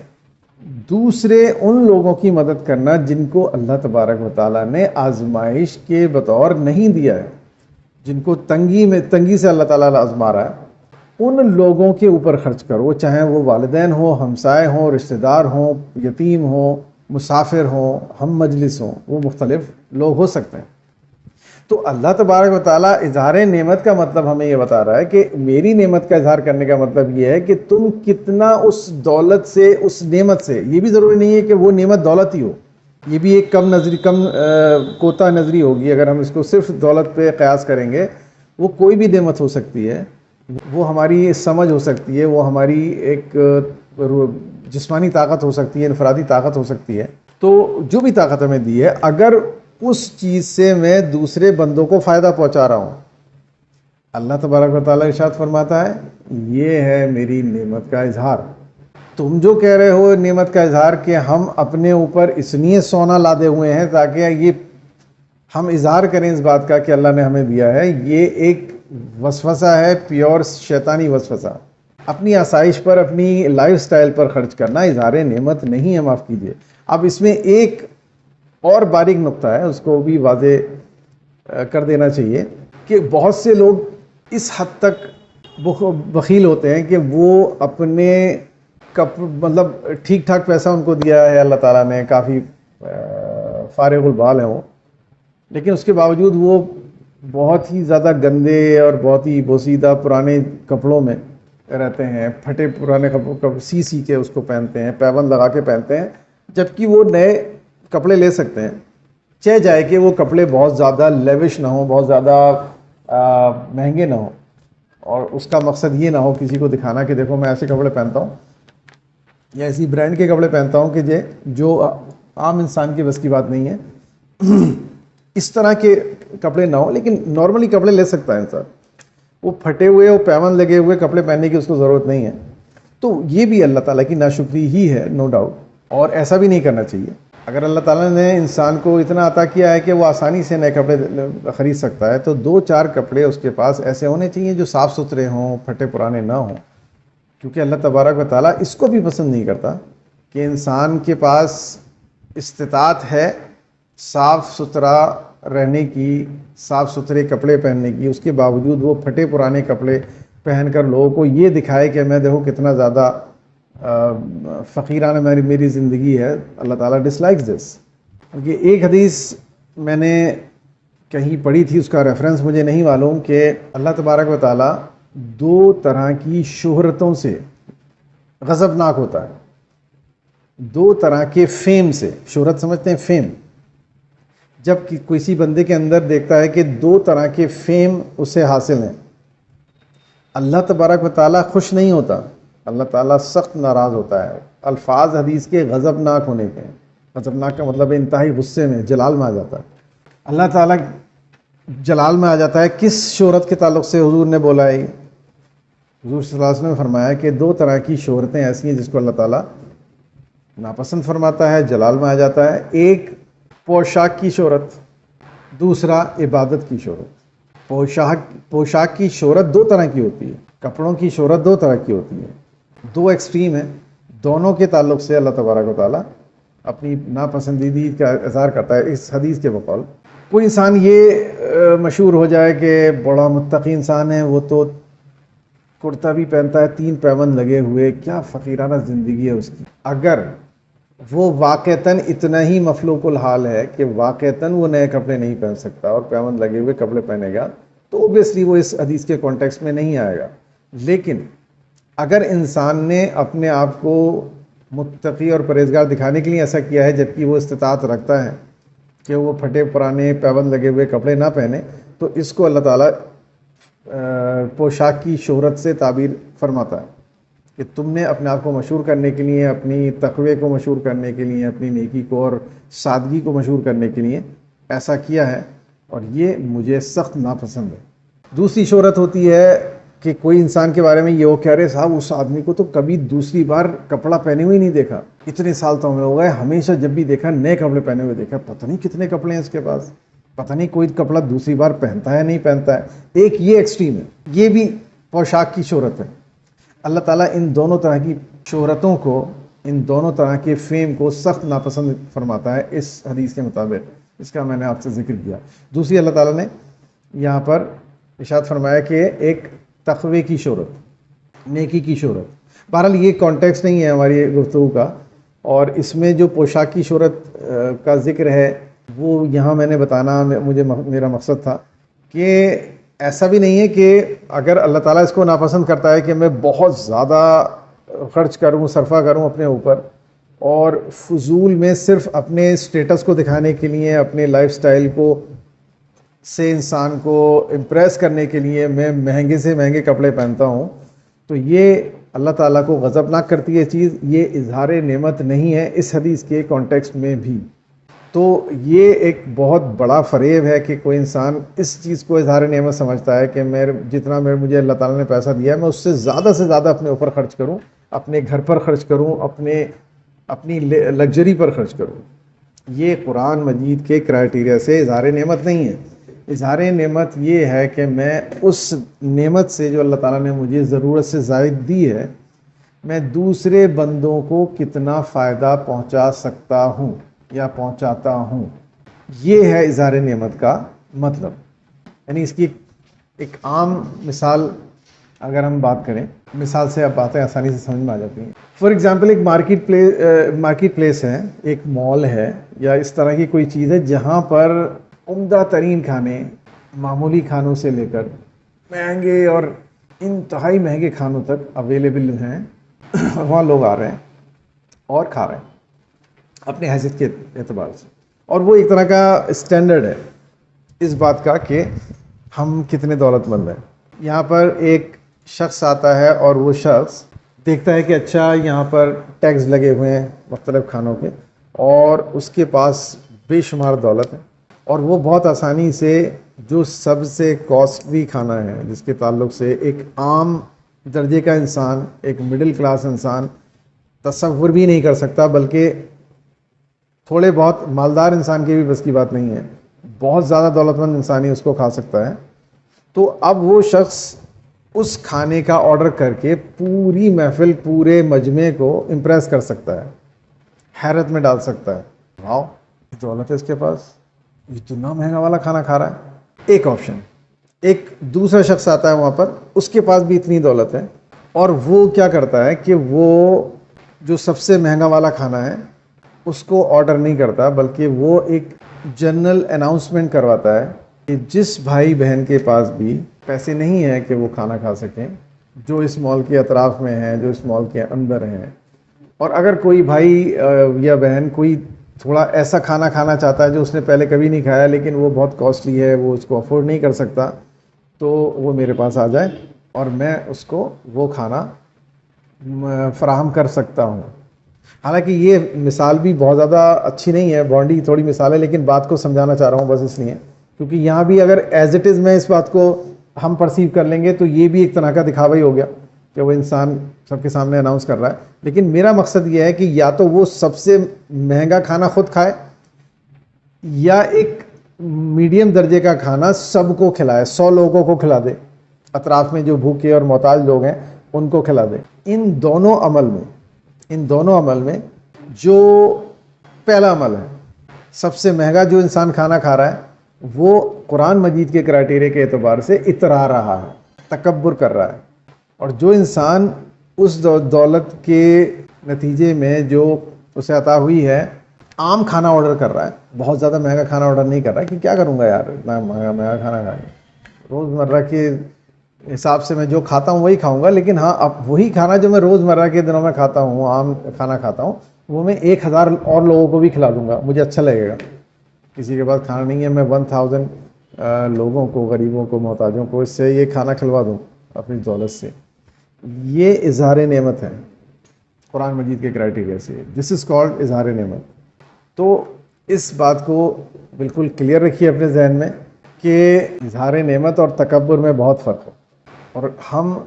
دوسرے ان لوگوں کی مدد کرنا جن کو اللہ تبارک و تعالیٰ نے آزمائش کے بطور نہیں دیا ہے، جن کو تنگی سے اللہ تعالیٰ آزما رہا ہے، ان لوگوں کے اوپر خرچ کرو، چاہے وہ والدین ہوں، ہمسائے ہوں، رشتہ دار ہوں، یتیم ہوں، مسافر ہوں، ہم مجلس ہوں، وہ مختلف لوگ ہو سکتے ہیں۔ تو اللہ تبارک و تعالیٰ اظہار نعمت کا مطلب ہمیں یہ بتا رہا ہے کہ میری نعمت کا اظہار کرنے کا مطلب یہ ہے کہ تم کتنا اس دولت سے، اس نعمت سے، یہ بھی ضروری نہیں ہے کہ وہ نعمت دولت ہی ہو، یہ بھی ایک کم کوتا نظری ہوگی اگر ہم اس کو صرف دولت پہ قیاس کریں گے۔ وہ کوئی بھی نعمت ہو سکتی ہے، وہ ہماری سمجھ ہو سکتی ہے، وہ ہماری ایک جسمانی طاقت ہو سکتی ہے، انفرادی طاقت ہو سکتی ہے۔ تو جو بھی طاقت ہمیں دی ہے، اگر اس چیز سے میں دوسرے بندوں کو فائدہ پہنچا رہا ہوں، اللہ تبارک و تعالیٰ ارشاد فرماتا ہے یہ ہے میری نعمت کا اظہار۔ تم جو کہہ رہے ہو نعمت کا اظہار کہ ہم اپنے اوپر اس لیے سونا لادے ہوئے ہیں تاکہ یہ ہم اظہار کریں اس بات کا کہ اللہ نے ہمیں دیا ہے، یہ ایک وسوسہ ہے، پیور شیطانی وسوسہ۔ اپنی آسائش پر، اپنی لائف سٹائل پر خرچ کرنا اظہار نعمت نہیں ہے، معاف کیجیے۔ اب اس میں ایک اور باریک نقطہ ہے، اس کو بھی واضح کر دینا چاہیے کہ بہت سے لوگ اس حد تک بخیل ہوتے ہیں کہ وہ اپنے مطلب ٹھیک ٹھاک پیسہ ان کو دیا ہے اللہ تعالیٰ نے، کافی فارغ البال ہیں وہ، لیکن اس کے باوجود وہ بہت ہی زیادہ گندے اور بہت ہی بوسیدہ پرانے کپڑوں میں رہتے ہیں، پھٹے پرانے کپڑوں سی کے اس کو پہنتے ہیں، پیبند لگا کے پہنتے ہیں، جبکہ وہ نئے کپڑے لے سکتے ہیں، چہ جائے کہ وہ کپڑے بہت زیادہ لیوش نہ ہوں، بہت زیادہ مہنگے نہ ہوں، اور اس کا مقصد یہ نہ ہو کسی کو دکھانا کہ دیکھو میں ایسے کپڑے پہنتا ہوں یا ایسی برانڈ کے کپڑے پہنتا ہوں کہ جو عام انسان کی بس کی بات نہیں ہے، اس طرح کے کپڑے نہ ہوں، لیکن نارملی کپڑے لے سکتا ہے انسان۔ وہ پھٹے ہوئے، وہ پیون لگے ہوئے کپڑے پہننے کی اس کو ضرورت نہیں ہے۔ تو یہ بھی اللہ تعالیٰ کی ناشکری ہی ہے، نو ڈاؤٹ، اور ایسا بھی نہیں کرنا چاہیے۔ اگر اللہ تعالیٰ نے انسان کو اتنا عطا کیا ہے کہ وہ آسانی سے نئے کپڑے خرید سکتا ہے، تو 2-4 کپڑے اس کے پاس ایسے ہونے چاہیے جو صاف ستھرے ہوں، پھٹے پرانے نہ ہوں، کیونکہ اللہ تبارک و تعالیٰ اس کو بھی پسند نہیں کرتا کہ انسان کے پاس استطاعت ہے صاف ستھرا رہنے کی، صاف ستھرے کپڑے پہننے کی، اس کے باوجود وہ پھٹے پرانے کپڑے پہن کر لوگوں کو یہ دکھائے کہ میں دیکھو کتنا زیادہ فقیرانہ میری زندگی ہے۔ اللہ تعالیٰ ڈس لائکس دس۔ یہ ایک حدیث میں نے کہیں پڑھی تھی، اس کا ریفرنس مجھے نہیں معلوم، کہ اللہ تبارک و تعالیٰ 2 طرح کی شہرتوں سے غضبناک ہوتا ہے، 2 طرح کے فیم سے۔ شہرت سمجھتے ہیں فیم؟ جب کسی بندے کے اندر دیکھتا ہے کہ 2 طرح کے فیم اسے حاصل ہیں، اللہ تبارک و تعالیٰ خوش نہیں ہوتا، اللہ تعالیٰ سخت ناراض ہوتا ہے۔ الفاظ حدیث کے غضبناک ہونے کے، غضبناک کا مطلب انتہائی غصے میں، جلال میں آ جاتا ہے۔ اللہ تعالیٰ جلال میں آ جاتا ہے۔ کس شہرت کے تعلق سے حضور نے بولا ہے؟ حضور صلی اللہ علیہ وسلم نے فرمایا کہ 2 طرح کی شہرتیں ایسی ہیں جس کو اللہ تعالیٰ ناپسند فرماتا ہے، جلال میں آ جاتا ہے۔ ایک پوشاک کی شہرت، دوسرا عبادت کی شہرت۔ پوشاک کی شہرت 2 طرح کی ہوتی ہے، کپڑوں کی شہرت 2 طرح کی ہوتی ہے، 2 ایکسٹریم ہیں۔ دونوں کے تعلق سے اللہ تبارک و تعالیٰ اپنی ناپسندیدگی کا اظہار کرتا ہے۔ اس حدیث کے بقول کوئی انسان یہ مشہور ہو جائے کہ بڑا متقی انسان ہے، وہ تو کرتا بھی پہنتا ہے 3 پیبند لگے ہوئے، کیا فقیرانہ زندگی ہے اس کی۔ اگر وہ واقعتاً اتنا ہی مفلوق الحال ہے کہ واقعتاً وہ نئے کپڑے نہیں پہن سکتا اور پیوند لگے ہوئے کپڑے پہنے گا، تو اوبیسلی وہ اس حدیث کے کانٹیکسٹ میں نہیں آئے گا۔ لیکن اگر انسان نے اپنے آپ کو متقی اور پرہیزگار دکھانے کے لیے ایسا کیا ہے جبکہ وہ استطاعت رکھتا ہے کہ وہ پھٹے پرانے پیوند لگے ہوئے کپڑے نہ پہنے، تو اس کو اللہ تعالیٰ پوشاک کی شہرت سے تعبیر فرماتا ہے کہ تم نے اپنے آپ کو مشہور کرنے کے لیے، اپنی تقوی کو مشہور کرنے کے لیے، اپنی نیکی کو اور سادگی کو مشہور کرنے کے لیے ایسا کیا ہے، اور یہ مجھے سخت ناپسند ہے۔ دوسری شہرت ہوتی ہے کہ کوئی انسان کے بارے میں یہ وہ کہہ رہے صاحب اس آدمی کو تو کبھی دوسری بار کپڑا پہنے ہوئے نہیں دیکھا، اتنے سال تو ہمیں ہو گئے، ہمیشہ جب بھی دیکھا نئے کپڑے پہنے ہوئے دیکھا، پتہ نہیں کتنے کپڑے ہیں اس کے پاس، پتہ نہیں کوئی کپڑا دوسری بار پہنتا ہے نہیں پہنتا ہے۔ ایک یہ ایکسٹریم ہے، یہ بھی پوشاک کی شہرت ہے۔ اللہ تعالیٰ ان دونوں طرح کی شہرتوں کو، ان دونوں طرح کے فیم کو سخت ناپسند فرماتا ہے اس حدیث کے مطابق، اس کا میں نے آپ سے ذکر کیا۔ دوسری اللہ تعالیٰ نے یہاں پر ارشاد فرمایا کہ ایک تقوی کی شہرت، نیکی کی شہرت۔ بہرحال یہ کانٹیکسٹ نہیں ہے ہماری گفتگو کا، اور اس میں جو پوشاک کی شہرت کا ذکر ہے وہ یہاں میں نے بتانا میرا مقصد تھا کہ ایسا بھی نہیں ہے کہ اگر اللہ تعالیٰ اس کو ناپسند کرتا ہے کہ میں بہت زیادہ خرچ کروں، صرفہ کروں اپنے اوپر، اور فضول میں صرف اپنے اسٹیٹس کو دکھانے کے لیے، اپنے لائف سٹائل کو سے انسان کو امپریس کرنے کے لیے میں مہنگے سے مہنگے کپڑے پہنتا ہوں، تو یہ اللہ تعالیٰ کو غضبناک کرتی ہے چیز، یہ اظہار نعمت نہیں ہے اس حدیث کے کانٹیکسٹ میں بھی۔ تو یہ ایک بہت بڑا فریب ہے کہ کوئی انسان اس چیز کو اظہار نعمت سمجھتا ہے کہ جتنا مجھے اللہ تعالیٰ نے پیسہ دیا ہے میں اس سے زیادہ اپنے اوپر خرچ کروں، اپنے گھر پر خرچ کروں، اپنی لگژری پر خرچ کروں۔ یہ قرآن مجید کے کرائٹیریا سے اظہار نعمت نہیں ہے۔ اظہار نعمت یہ ہے کہ میں اس نعمت سے جو اللہ تعالیٰ نے مجھے ضرورت سے زائد دی ہے، میں دوسرے بندوں کو کتنا فائدہ پہنچا سکتا ہوں یا پہنچاتا ہوں۔ یہ ہے اظہار نعمت کا مطلب۔ یعنی اس کی ایک عام مثال اگر ہم بات کریں، مثال سے اب باتیں آسانی سے سمجھ میں آ جاتی ہیں۔ فار ایگزامپل ایک مارکیٹ پلیس ہے، ایک مال ہے، یا اس طرح کی کوئی چیز ہے جہاں پر عمدہ ترین کھانے، معمولی کھانوں سے لے کر مہنگے اور انتہائی مہنگے کھانوں تک اویلیبل ہیں، اور وہاں لوگ آ رہے ہیں اور کھا رہے ہیں اپنے حیثیت کے اعتبار سے، اور وہ ایک طرح کا اسٹینڈرڈ ہے اس بات کا کہ ہم کتنے دولت مند ہیں۔ یہاں پر ایک شخص آتا ہے اور وہ شخص دیکھتا ہے کہ اچھا یہاں پر ٹیکس لگے ہوئے ہیں مختلف کھانوں کے، اور اس کے پاس بے شمار دولت ہے، اور وہ بہت آسانی سے جو سب سے کاسٹلی کھانا ہے جس کے تعلق سے ایک عام درجے کا انسان، ایک مڈل کلاس انسان تصور بھی نہیں کر سکتا، بلکہ تھوڑے بہت مالدار انسان کی بھی بس کی بات نہیں ہے، بہت زیادہ دولت مند انسان ہی اس کو کھا سکتا ہے، تو اب وہ شخص اس کھانے کا آرڈر کر کے پوری محفل، پورے مجمع کو امپریس کر سکتا ہے، حیرت میں ڈال سکتا ہے، واؤ دولت ہے اس کے پاس، اتنا مہنگا والا کھانا کھا رہا ہے۔ ایک آپشن۔ ایک دوسرا شخص آتا ہے وہاں پر، اس کے پاس بھی اتنی دولت ہے، اور وہ کیا کرتا ہے کہ وہ جو سب سے مہنگا والا کھانا ہے اس کو آرڈر نہیں کرتا، بلکہ وہ ایک جنرل اناؤنسمنٹ کرواتا ہے کہ جس بھائی بہن کے پاس بھی پیسے نہیں ہیں کہ وہ کھانا کھا سکیں، جو اس مال کے اطراف میں ہیں، جو اس مال کے اندر ہیں، اور اگر کوئی بھائی یا بہن کوئی تھوڑا ایسا کھانا کھانا چاہتا ہے جو اس نے پہلے کبھی نہیں کھایا لیکن وہ بہت کاسٹلی ہے، وہ اس کو افورڈ نہیں کر سکتا، تو وہ میرے پاس آ جائے اور میں اس کو وہ کھانا فراہم کر سکتا ہوں۔ حالانکہ یہ مثال بھی بہت زیادہ اچھی نہیں ہے، بانڈی تھوڑی مثال ہے، لیکن بات کو سمجھانا چاہ رہا ہوں بس اس لیے، کیونکہ یہاں بھی اگر ایز اٹ از میں اس بات کو ہم پرسیو کر لیں گے تو یہ بھی ایک طرح کا دکھاوا ہی ہو گیا کہ وہ انسان سب کے سامنے اناؤنس کر رہا ہے۔ لیکن میرا مقصد یہ ہے کہ یا تو وہ سب سے مہنگا کھانا خود کھائے، یا ایک میڈیم درجے کا کھانا سب کو کھلائے، 100 لوگوں کو کھلا دے، اطراف میں جو بھوکے اور محتاج لوگ ہیں ان کو کھلا دے۔ ان دونوں عمل میں جو پہلا عمل ہے، سب سے مہنگا جو انسان کھانا کھا رہا ہے، وہ قرآن مجید کے کرائٹیریا کے اعتبار سے اترا رہا ہے، تکبر کر رہا ہے، اور جو انسان اس دولت کے نتیجے میں جو اسے عطا ہوئی ہے، عام کھانا آرڈر کر رہا ہے، بہت زیادہ مہنگا کھانا آرڈر نہیں کر رہا ہے کہ کیا کروں گا یار اتنا مہنگا مہنگا کھانا کھا کے، روزمرہ کے حساب سے میں جو کھاتا ہوں وہی کھاؤں گا، لیکن ہاں اب وہی کھانا جو میں روزمرہ کے دنوں میں کھاتا ہوں، عام کھانا کھاتا ہوں، وہ میں 1000 اور لوگوں کو بھی کھلا دوں گا، مجھے اچھا لگے گا۔ کسی کے پاس کھانا نہیں ہے، میں 1000 لوگوں کو، غریبوں کو، محتاجوں کو اس سے یہ کھانا کھلوا دوں اپنی دولت سے۔ یہ اظہار نعمت ہے قرآن مجید کے کرائٹیریا سے، دس از کالڈ اظہار نعمت۔ تو اس بات کو بالکل کلیئر رکھیے اپنے ذہن میں کہ اظہار نعمت اور تکبر میں بہت فرق ہے، اور ہم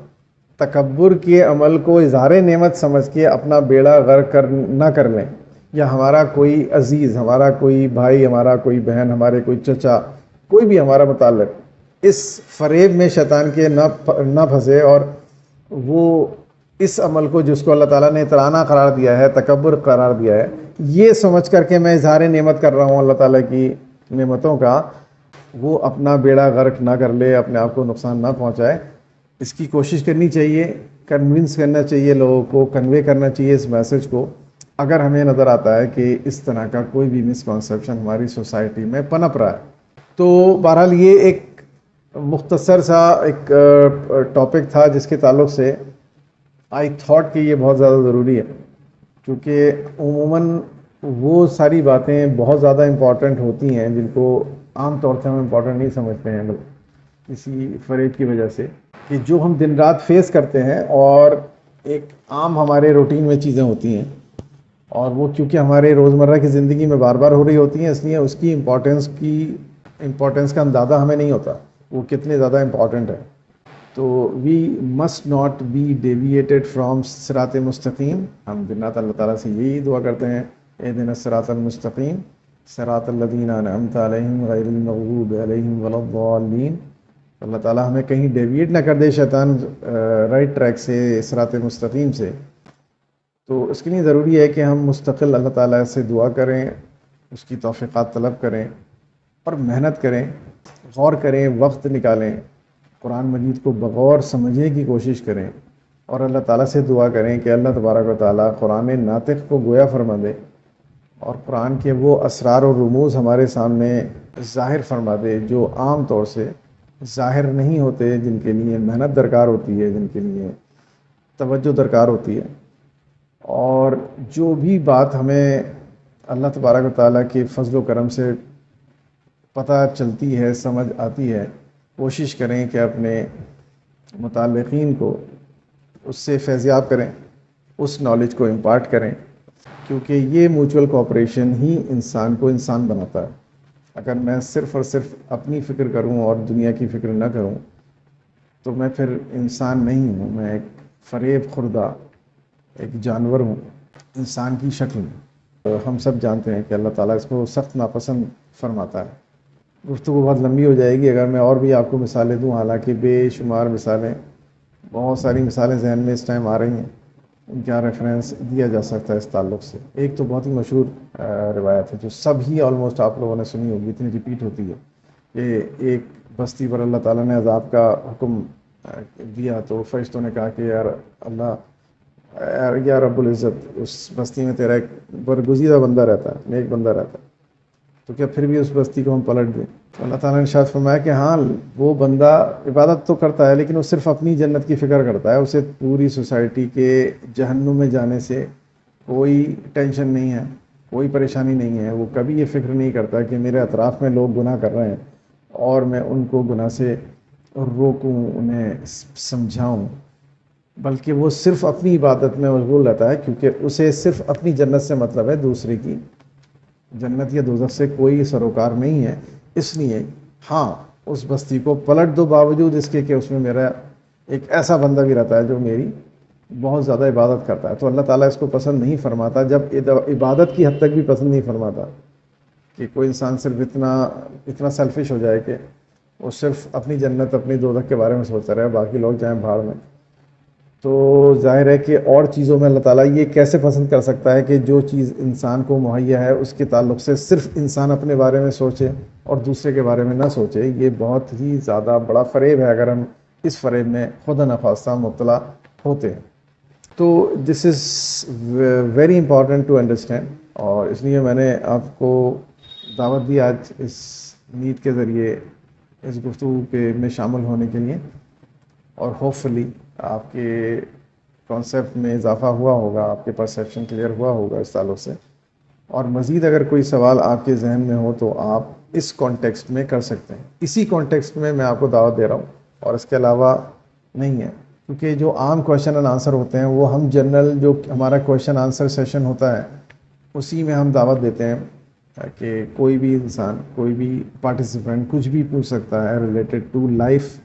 تکبر کے عمل کو اظہار نعمت سمجھ کے اپنا بیڑا غرق نہ کر لیں، یا ہمارا کوئی عزیز، ہمارا کوئی بھائی، ہمارا کوئی بہن، ہمارے کوئی چچا، کوئی بھی ہمارا متعلق اس فریب میں شیطان کے نہ پھنسے، اور وہ اس عمل کو جس کو اللہ تعالیٰ نے ترانہ قرار دیا ہے، تکبر قرار دیا ہے، یہ سمجھ کر کے میں اظہار نعمت کر رہا ہوں اللہ تعالیٰ کی نعمتوں کا، وہ اپنا بیڑا غرق نہ کر لے، اپنے آپ کو نقصان نہ پہنچائے۔ اس کی کوشش کرنی چاہیے، کنونس کرنا چاہیے لوگوں کو، کنوے کرنا چاہیے اس میسج کو، اگر ہمیں نظر آتا ہے کہ اس طرح کا کوئی بھی مسکنسیپشن ہماری سوسائٹی میں پنپ رہا ہے۔ تو بہرحال یہ ایک مختصر سا ایک ٹاپک تھا جس کے تعلق سے آئی تھاٹ کہ یہ بہت زیادہ ضروری ہے، کیونکہ عموماً وہ ساری باتیں بہت زیادہ امپورٹنٹ ہوتی ہیں جن کو عام طور سے ہم امپورٹنٹ نہیں سمجھتے ہیں لوگ، اسی فریب کی وجہ سے کہ جو ہم دن رات فیس کرتے ہیں، اور ایک عام ہمارے روٹین میں چیزیں ہوتی ہیں، اور وہ کیونکہ ہمارے روزمرہ کی زندگی میں بار بار ہو رہی ہوتی ہیں، اس لیے اس کی امپورٹنس کا اندازہ ہمیں نہیں ہوتا وہ کتنے زیادہ امپورٹنٹ ہے۔ تو we must not be deviated from صراط مستقیم۔ ہم دن رات اللہ تعالیٰ سے یہی دعا کرتے ہیں، اہدنا الصراط المستقیم صراط الذین انعمت علیہم غیر المغضوب علیہم ولا الضالین۔ اللہ تعالیٰ ہمیں کہیں ڈیویٹ نہ کر دے شیطان رائٹ ٹریک سے، صراط مستقیم سے۔ تو اس کے لیے ضروری ہے کہ ہم مستقل اللہ تعالیٰ سے دعا کریں، اس کی توفیقات طلب کریں، اور محنت کریں، غور کریں، وقت نکالیں، قرآن مجید کو بغور سمجھنے کی کوشش کریں، اور اللہ تعالیٰ سے دعا کریں کہ اللہ تبارک و تعالیٰ قرآن ناطق کو گویا فرما دے، اور قرآن کے وہ اسرار و رموز ہمارے سامنے ظاہر فرما دے جو عام طور سے ظاہر نہیں ہوتے، جن کے لیے محنت درکار ہوتی ہے، جن کے لیے توجہ درکار ہوتی ہے۔ اور جو بھی بات ہمیں اللہ تبارک و تعالیٰ کے فضل و کرم سے پتہ چلتی ہے، سمجھ آتی ہے، کوشش کریں کہ اپنے متعلقین کو اس سے فیضیاب کریں، اس نالج کو امپارٹ کریں، کیونکہ یہ میوچول کوآپریشن ہی انسان کو انسان بناتا ہے۔ اگر میں صرف اور صرف اپنی فکر کروں اور دنیا کی فکر نہ کروں تو میں پھر انسان نہیں ہوں، میں ایک فریب خوردہ ایک جانور ہوں انسان کی شکل میں۔ ہم سب جانتے ہیں کہ اللہ تعالیٰ اس کو سخت ناپسند فرماتا ہے۔ گفتگو بہت لمبی ہو جائے گی اگر میں اور بھی آپ کو مثالیں دوں، حالانکہ بے شمار مثالیں، بہت ساری مثالیں ذہن میں اس ٹائم آ رہی ہیں، ان کا ریفرنس دیا جا سکتا ہے اس تعلق سے۔ ایک تو بہت ہی مشہور روایت ہے جو سب ہی آلموسٹ آپ لوگوں نے سنی ہوگی، اتنی ریپیٹ ہوتی ہے، کہ ایک بستی پر اللہ تعالیٰ نے عذاب کا حکم دیا تو فرشتوں نے کہا کہ یار اللہ، یا رب العزت، اس بستی میں تیرا ایک برگزیدہ بندہ رہتا ہے، نیک بندہ رہتا ہے، تو کیا پھر بھی اس بستی کو ہم پلٹ دیں؟ تو اللہ تعالیٰ نے ارشاد فرمایا کہ ہاں وہ بندہ عبادت تو کرتا ہے لیکن وہ صرف اپنی جنت کی فکر کرتا ہے، اسے پوری سوسائٹی کے جہنم میں جانے سے کوئی ٹینشن نہیں ہے، کوئی پریشانی نہیں ہے۔ وہ کبھی یہ فکر نہیں کرتا کہ میرے اطراف میں لوگ گناہ کر رہے ہیں اور میں ان کو گناہ سے روکوں، انہیں سمجھاؤں، بلکہ وہ صرف اپنی عبادت میں مشغول رہتا ہے، کیونکہ اسے صرف اپنی جنت سے مطلب ہے، دوسرے کی جنت یا دوزخ سے کوئی سروکار نہیں ہے۔ اس لیے ہاں اس بستی کو پلٹ دو، باوجود اس کے کہ اس میں میرا ایک ایسا بندہ بھی رہتا ہے جو میری بہت زیادہ عبادت کرتا ہے، تو اللہ تعالیٰ اس کو پسند نہیں فرماتا، جب عبادت کی حد تک بھی پسند نہیں فرماتا کہ کوئی انسان صرف اتنا سیلفش ہو جائے کہ وہ صرف اپنی جنت اپنی دوزخ کے بارے میں سوچتا رہے، باقی لوگ جائیں بھاڑ میں۔ تو ظاہر ہے کہ اور چیزوں میں اللہ تعالیٰ یہ کیسے پسند کر سکتا ہے کہ جو چیز انسان کو مہیا ہے اس کے تعلق سے صرف انسان اپنے بارے میں سوچے اور دوسرے کے بارے میں نہ سوچے۔ یہ بہت ہی زیادہ بڑا فریب ہے اگر ہم اس فریب میں خود نخواستہ مبتلا ہوتے ہیں۔ تو this is very important to understand, اور اس لیے میں نے آپ کو دعوت دی آج اس نیٹ کے ذریعے اس گفتگو کے میں شامل ہونے کے لیے، اور ہوپ فلی آپ کے کانسیپٹ میں اضافہ ہوا ہوگا، آپ کے پرسیپشن کلیئر ہوا ہوگا اس تعلق سے، اور مزید اگر کوئی سوال آپ کے ذہن میں ہو تو آپ اس کانٹیکسٹ میں کر سکتے ہیں۔ اسی کانٹیکسٹ میں میں آپ کو دعوت دے رہا ہوں، اور اس کے علاوہ نہیں ہے، کیونکہ جو عام کویشچن اینڈ آنسر ہوتے ہیں وہ ہم جنرل جو ہمارا کویشچن آنسر سیشن ہوتا ہے اسی میں ہم دعوت دیتے ہیں کہ کوئی بھی انسان، کوئی بھی پارٹیسپینٹ کچھ بھی پوچھ سکتا ہے related to life,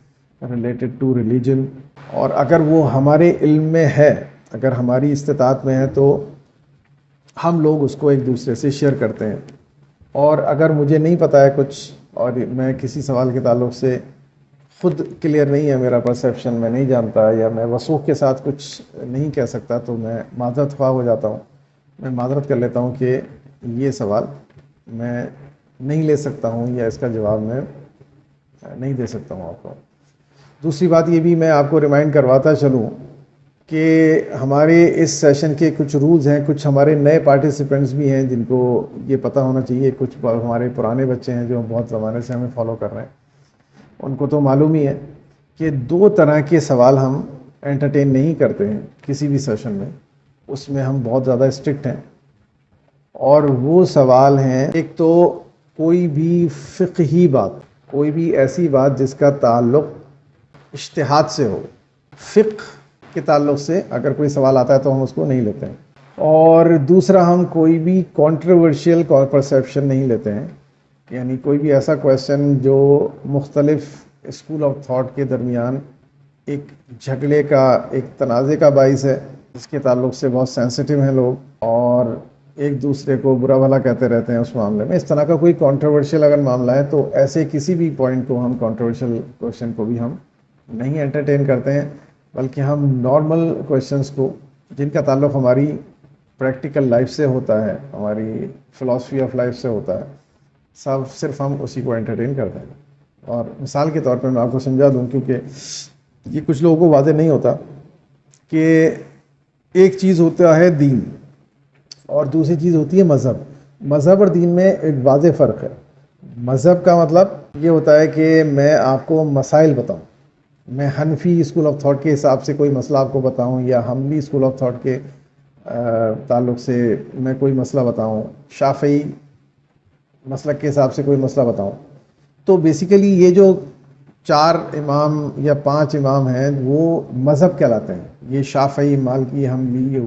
related to religion, اور اگر وہ ہمارے علم میں ہے، اگر ہماری استطاعت میں ہے تو ہم لوگ اس کو ایک دوسرے سے شیئر کرتے ہیں۔ اور اگر مجھے نہیں پتہ ہے کچھ، اور میں کسی سوال کے تعلق سے خود کلیئر نہیں ہے میرا پرسیپشن، میں نہیں جانتا، یا میں وثوق کے ساتھ کچھ نہیں کہہ سکتا، تو میں معذرت خواہ ہو جاتا ہوں، میں معذرت کر لیتا ہوں کہ یہ سوال میں نہیں لے سکتا ہوں، یا اس کا جواب میں نہیں دے سکتا ہوں آپ کو۔ دوسری بات یہ بھی میں آپ کو ریمائنڈ کرواتا چلوں کہ ہمارے اس سیشن کے کچھ رولز ہیں، کچھ ہمارے نئے پارٹیسپینٹس بھی ہیں جن کو یہ پتہ ہونا چاہیے، کچھ ہمارے پرانے بچے ہیں جو بہت زمانے سے ہمیں فالو کر رہے ہیں، ان کو تو معلوم ہی ہے کہ 2 طرح کے سوال ہم انٹرٹین نہیں کرتے ہیں کسی بھی سیشن میں، اس میں ہم بہت زیادہ اسٹرکٹ ہیں، اور وہ سوال ہیں، ایک تو کوئی بھی فقہی بات، کوئی بھی ایسی بات جس کا تعلق اجتہاد سے ہو، فقہ کے تعلق سے اگر کوئی سوال آتا ہے تو ہم اس کو نہیں لیتے ہیں، اور دوسرا ہم کوئی بھی کنٹروورشیل پرسیپشن نہیں لیتے ہیں، یعنی کوئی بھی ایسا کویشچن جو مختلف اسکول آف تھاٹ کے درمیان ایک جھگڑے کا، ایک تنازع کا باعث ہے، جس کے تعلق سے بہت سینسٹیو ہیں لوگ اور ایک دوسرے کو برا بھلا کہتے رہتے ہیں، اس معاملے میں اس طرح کا کوئی کنٹروورشیل اگر معاملہ ہے تو ایسے کسی بھی پوائنٹ کو ہم، کنٹروورشیل کویشچن کو بھی ہم نہیں انٹرٹین کرتے ہیں، بلکہ ہم نارمل کویشچنس کو جن کا تعلق ہماری پریکٹیکل لائف سے ہوتا ہے، ہماری فلاسفی آف لائف سے ہوتا ہے، صرف ہم اسی کو انٹرٹین کرتے ہیں۔ اور مثال کے طور پہ میں آپ کو سمجھا دوں، کیونکہ یہ کچھ لوگوں کو واضح نہیں ہوتا کہ ایک چیز ہوتا ہے دین، اور دوسری چیز ہوتی ہے مذہب۔ مذہب اور دین میں ایک واضح فرق ہے۔ مذہب کا مطلب یہ ہوتا ہے کہ میں آپ کو مسائل بتاؤں، میں حنفی اسکول آف تھاٹ کے حساب سے کوئی مسئلہ آپ کو بتاؤں، یا حنبلی اسکول آف تھاٹ کے تعلق سے میں کوئی مسئلہ بتاؤں، شافعی مسلک کے حساب سے کوئی مسئلہ بتاؤں، تو بیسیکلی یہ جو 4 امام یا 5 امام ہیں وہ مذہب کہلاتے ہیں۔ یہ شافعی، مالکی، حنبلی،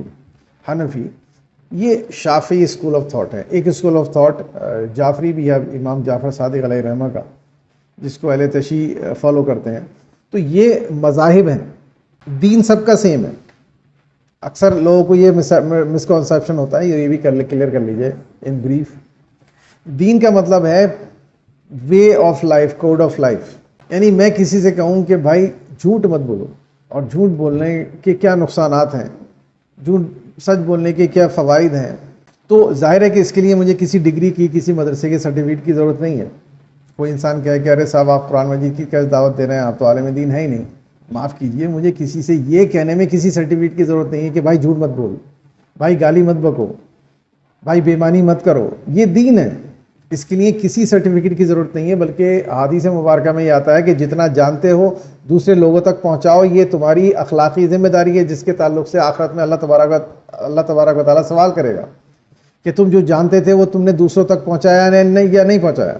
حنفی، یہ شافعی اسکول آف تھاٹ ہے۔ ایک اسکول آف تھاٹ جعفری بھی ہے، امام جعفر صادق علیہ رحمہ کا، جس کو اہل تشیع فالو کرتے ہیں۔ تو یہ مذاہب ہیں، دین سب کا سیم ہے۔ اکثر لوگوں کو یہ مسکنسیپشن ہوتا ہے، یہ بھی کلیئر کر لیجئے ان بریف۔ دین کا مطلب ہے way of life, code of life, یعنی میں کسی سے کہوں کہ بھائی جھوٹ مت بولو، اور جھوٹ بولنے کے کیا نقصانات ہیں، جھوٹ سچ بولنے کے کیا فوائد ہیں، تو ظاہر ہے کہ اس کے لیے مجھے کسی ڈگری کی، کسی مدرسے کے سرٹیفکیٹ کی ضرورت نہیں ہے۔ کوئی انسان کہے کہ ارے صاحب آپ قرآن مجید کی کیسے دعوت دے رہے ہیں، آپ تو عالم دین ہے ہی نہیں، معاف کیجئے، مجھے کسی سے یہ کہنے میں کسی سرٹیفکیٹ کی ضرورت نہیں ہے کہ بھائی جھوٹ مت بول، بھائی گالی مت بکو، بھائی بےمانی مت کرو، یہ دین ہے، اس کے لیے کسی سرٹیفکیٹ کی ضرورت نہیں ہے، بلکہ حدیث مبارکہ میں یہ آتا ہے کہ جتنا جانتے ہو دوسرے لوگوں تک پہنچاؤ، یہ تمہاری اخلاقی ذمہ داری ہے، جس کے تعلق سے آخرت میں اللہ تبارک و تعالیٰ سوال کرے گا کہ تم جو جانتے تھے وہ تم نے دوسروں تک پہنچایا یا نہیں پہنچایا۔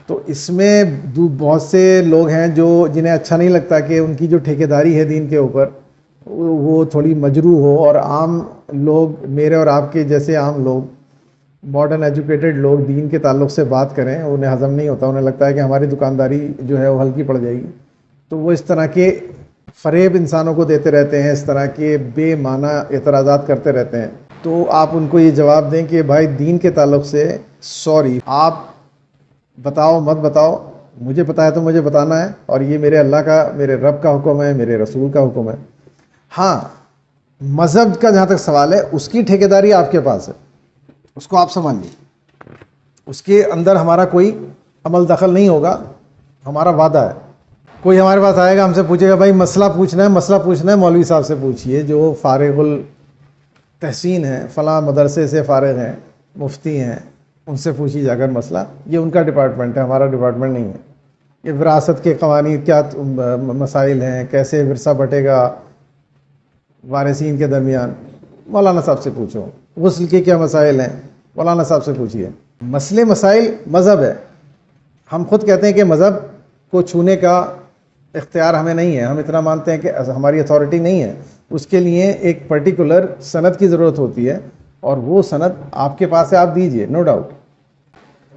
تو اس میں بہت سے لوگ ہیں جنہیں اچھا نہیں لگتا کہ ان کی جو ٹھیکیداری ہے دین کے اوپر وہ تھوڑی مجروح ہو، اور عام لوگ، میرے اور آپ کے جیسے عام لوگ، ماڈرن ایجوکیٹڈ لوگ دین کے تعلق سے بات کریں، انہیں ہضم نہیں ہوتا، انہیں لگتا ہے کہ ہماری دکانداری جو ہے وہ ہلکی پڑ جائے گی، تو وہ اس طرح کے فریب انسانوں کو دیتے رہتے ہیں، اس طرح کے بے معنی اعتراضات کرتے رہتے ہیں۔ تو آپ ان کو یہ جواب دیں کہ بھائی دین کے تعلق سے سوری، آپ بتاؤ مت بتاؤ، مجھے پتا ہے تو مجھے بتانا ہے، اور یہ میرے اللہ کا، میرے رب کا حکم ہے، میرے رسول کا حکم ہے۔ ہاں، مذہب کا جہاں تک سوال ہے اس کی ٹھیکیداری آپ کے پاس ہے، اس کو آپ سمجھ لیجیے، اس کے اندر ہمارا کوئی عمل دخل نہیں ہوگا، ہمارا وعدہ ہے۔ کوئی ہمارے پاس آئے گا ہم سے پوچھے گا بھائی مسئلہ پوچھنا ہے مولوی صاحب سے پوچھیے جو فارغ التحسین ہیں، فلاں مدرسے سے فارغ ہیں، مفتی ہیں، ان سے پوچھیے جا کر مسئلہ. یہ ان کا ڈپارٹمنٹ ہے، ہمارا ڈپارٹمنٹ نہیں ہے. یہ وراثت کے قوانین کیا مسائل ہیں، کیسے ورثہ بٹے گا وارثین کے درمیان، مولانا صاحب سے پوچھو. غسل کے کیا مسائل ہیں، مولانا صاحب سے پوچھیے. مسائل مذہب ہے. ہم خود کہتے ہیں کہ مذہب کو چھونے کا اختیار ہمیں نہیں ہے. ہم اتنا مانتے ہیں کہ ہماری اتھارٹی نہیں ہے. اس کے لیے ایک پرٹیکولر سند کی ضرورت ہوتی ہے، اور وہ سند آپ کے پاس ہے، آپ دیجئے، نو ڈاؤٹ.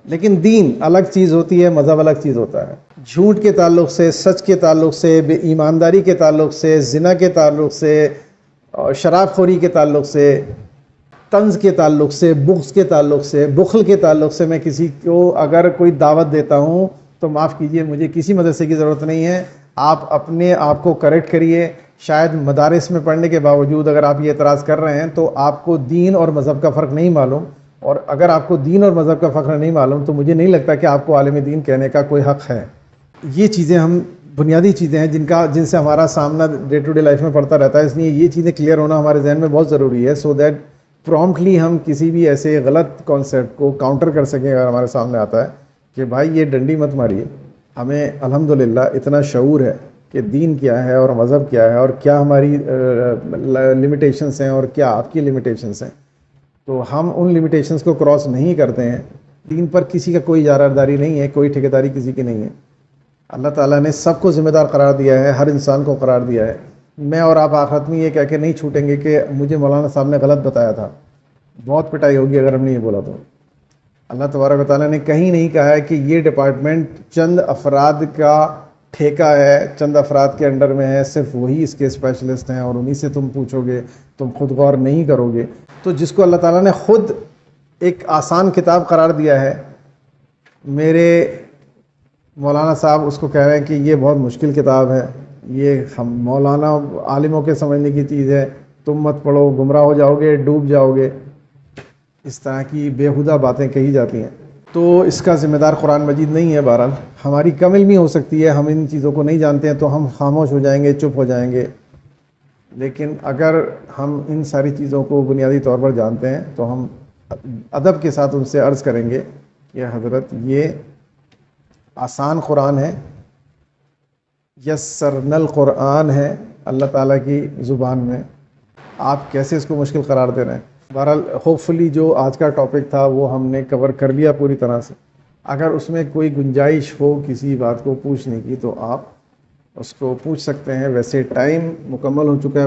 لیکن دین الگ چیز ہوتی ہے، مذہب الگ چیز ہوتا ہے. جھوٹ کے تعلق سے، سچ کے تعلق سے، بے ایمانداری کے تعلق سے، زنا کے تعلق سے، شراب خوری کے تعلق سے، طنز کے تعلق سے، بغض کے تعلق سے، بخل کے تعلق سے میں کسی کو اگر کوئی دعوت دیتا ہوں تو معاف کیجئے، مجھے کسی مدرسے کی ضرورت نہیں ہے. آپ اپنے آپ کو کریکٹ کریے. شاید مدارس میں پڑھنے کے باوجود اگر آپ یہ اعتراض کر رہے ہیں تو آپ کو دین اور مذہب کا فرق نہیں معلوم، اور اگر آپ کو دین اور مذہب کا فرق نہیں معلوم تو مجھے نہیں لگتا کہ آپ کو عالم دین کہنے کا کوئی حق ہے. یہ چیزیں ہم بنیادی چیزیں ہیں جن سے ہمارا سامنا ڈے ٹو ڈے لائف میں پڑتا رہتا ہے. اس لیے یہ چیزیں کلیئر ہونا ہمارے ذہن میں بہت ضروری ہے، سو دیٹ پرومپٹلی ہم کسی بھی ایسے غلط کانسیپٹ کو کاؤنٹر کر سکیں. اگر ہمارے سامنے آتا ہے کہ بھائی یہ ڈنڈی مت ماریے، ہمیں الحمدللہ اتنا شعور ہے کہ دین کیا ہے اور مذہب کیا ہے اور کیا ہماری لمیٹیشنس ہیں اور کیا آپ کی لمیٹیشنس ہیں، تو ہم ان لمیٹیشنس کو کراس نہیں کرتے ہیں. دین پر کسی کا کوئی اجارہ داری نہیں ہے، کوئی ٹھیکیداری کسی کی نہیں ہے. اللہ تعالیٰ نے سب کو ذمہ دار قرار دیا ہے، ہر انسان کو قرار دیا ہے. میں اور آپ آخرت میں یہ کہہ کے نہیں چھوٹیں گے کہ مجھے مولانا صاحب نے غلط بتایا تھا. بہت پٹائی ہوگی اگر ہم نے یہ بولا تو. اللہ تبارک و تعالیٰ نے کہیں نہیں کہا ہے کہ یہ ڈپارٹمنٹ چند افراد کا ٹھیکہ ہے، چند افراد کے انڈر میں ہے، صرف وہی اس کے اسپیشلسٹ ہیں اور انہی سے تم پوچھو گے، تم خود غور نہیں کرو گے. تو جس کو اللہ تعالیٰ نے خود ایک آسان کتاب قرار دیا ہے، میرے مولانا صاحب اس کو کہہ رہے ہیں کہ یہ بہت مشکل کتاب ہے، یہ ہم مولانا عالموں کے سمجھنے کی چیز ہے، تم مت پڑھو، گمراہ ہو جاؤ گے، ڈوب جاؤ گے. اس طرح کی بیہودہ باتیں کہی جاتی ہیں. تو اس کا ذمہ دار قرآن مجید نہیں ہے. بہرحال ہماری کم علمی ہو سکتی ہے، ہم ان چیزوں کو نہیں جانتے ہیں تو ہم خاموش ہو جائیں گے، چپ ہو جائیں گے. لیکن اگر ہم ان ساری چیزوں کو بنیادی طور پر جانتے ہیں تو ہم ادب کے ساتھ ان سے عرض کریں گے کہ حضرت یہ آسان قرآن ہے، یسرنا القرآن ہے اللہ تعالیٰ کی زبان میں، آپ کیسے اس کو مشکل قرار دے رہے ہیں. بہرحال ہوپ فلی جو آج کا ٹاپک تھا وہ ہم نے کور کر لیا پوری طرح سے. اگر اس میں کوئی گنجائش ہو کسی بات کو پوچھنے کی تو آپ اس کو پوچھ سکتے ہیں. ویسے ٹائم مکمل ہو چکا ہے.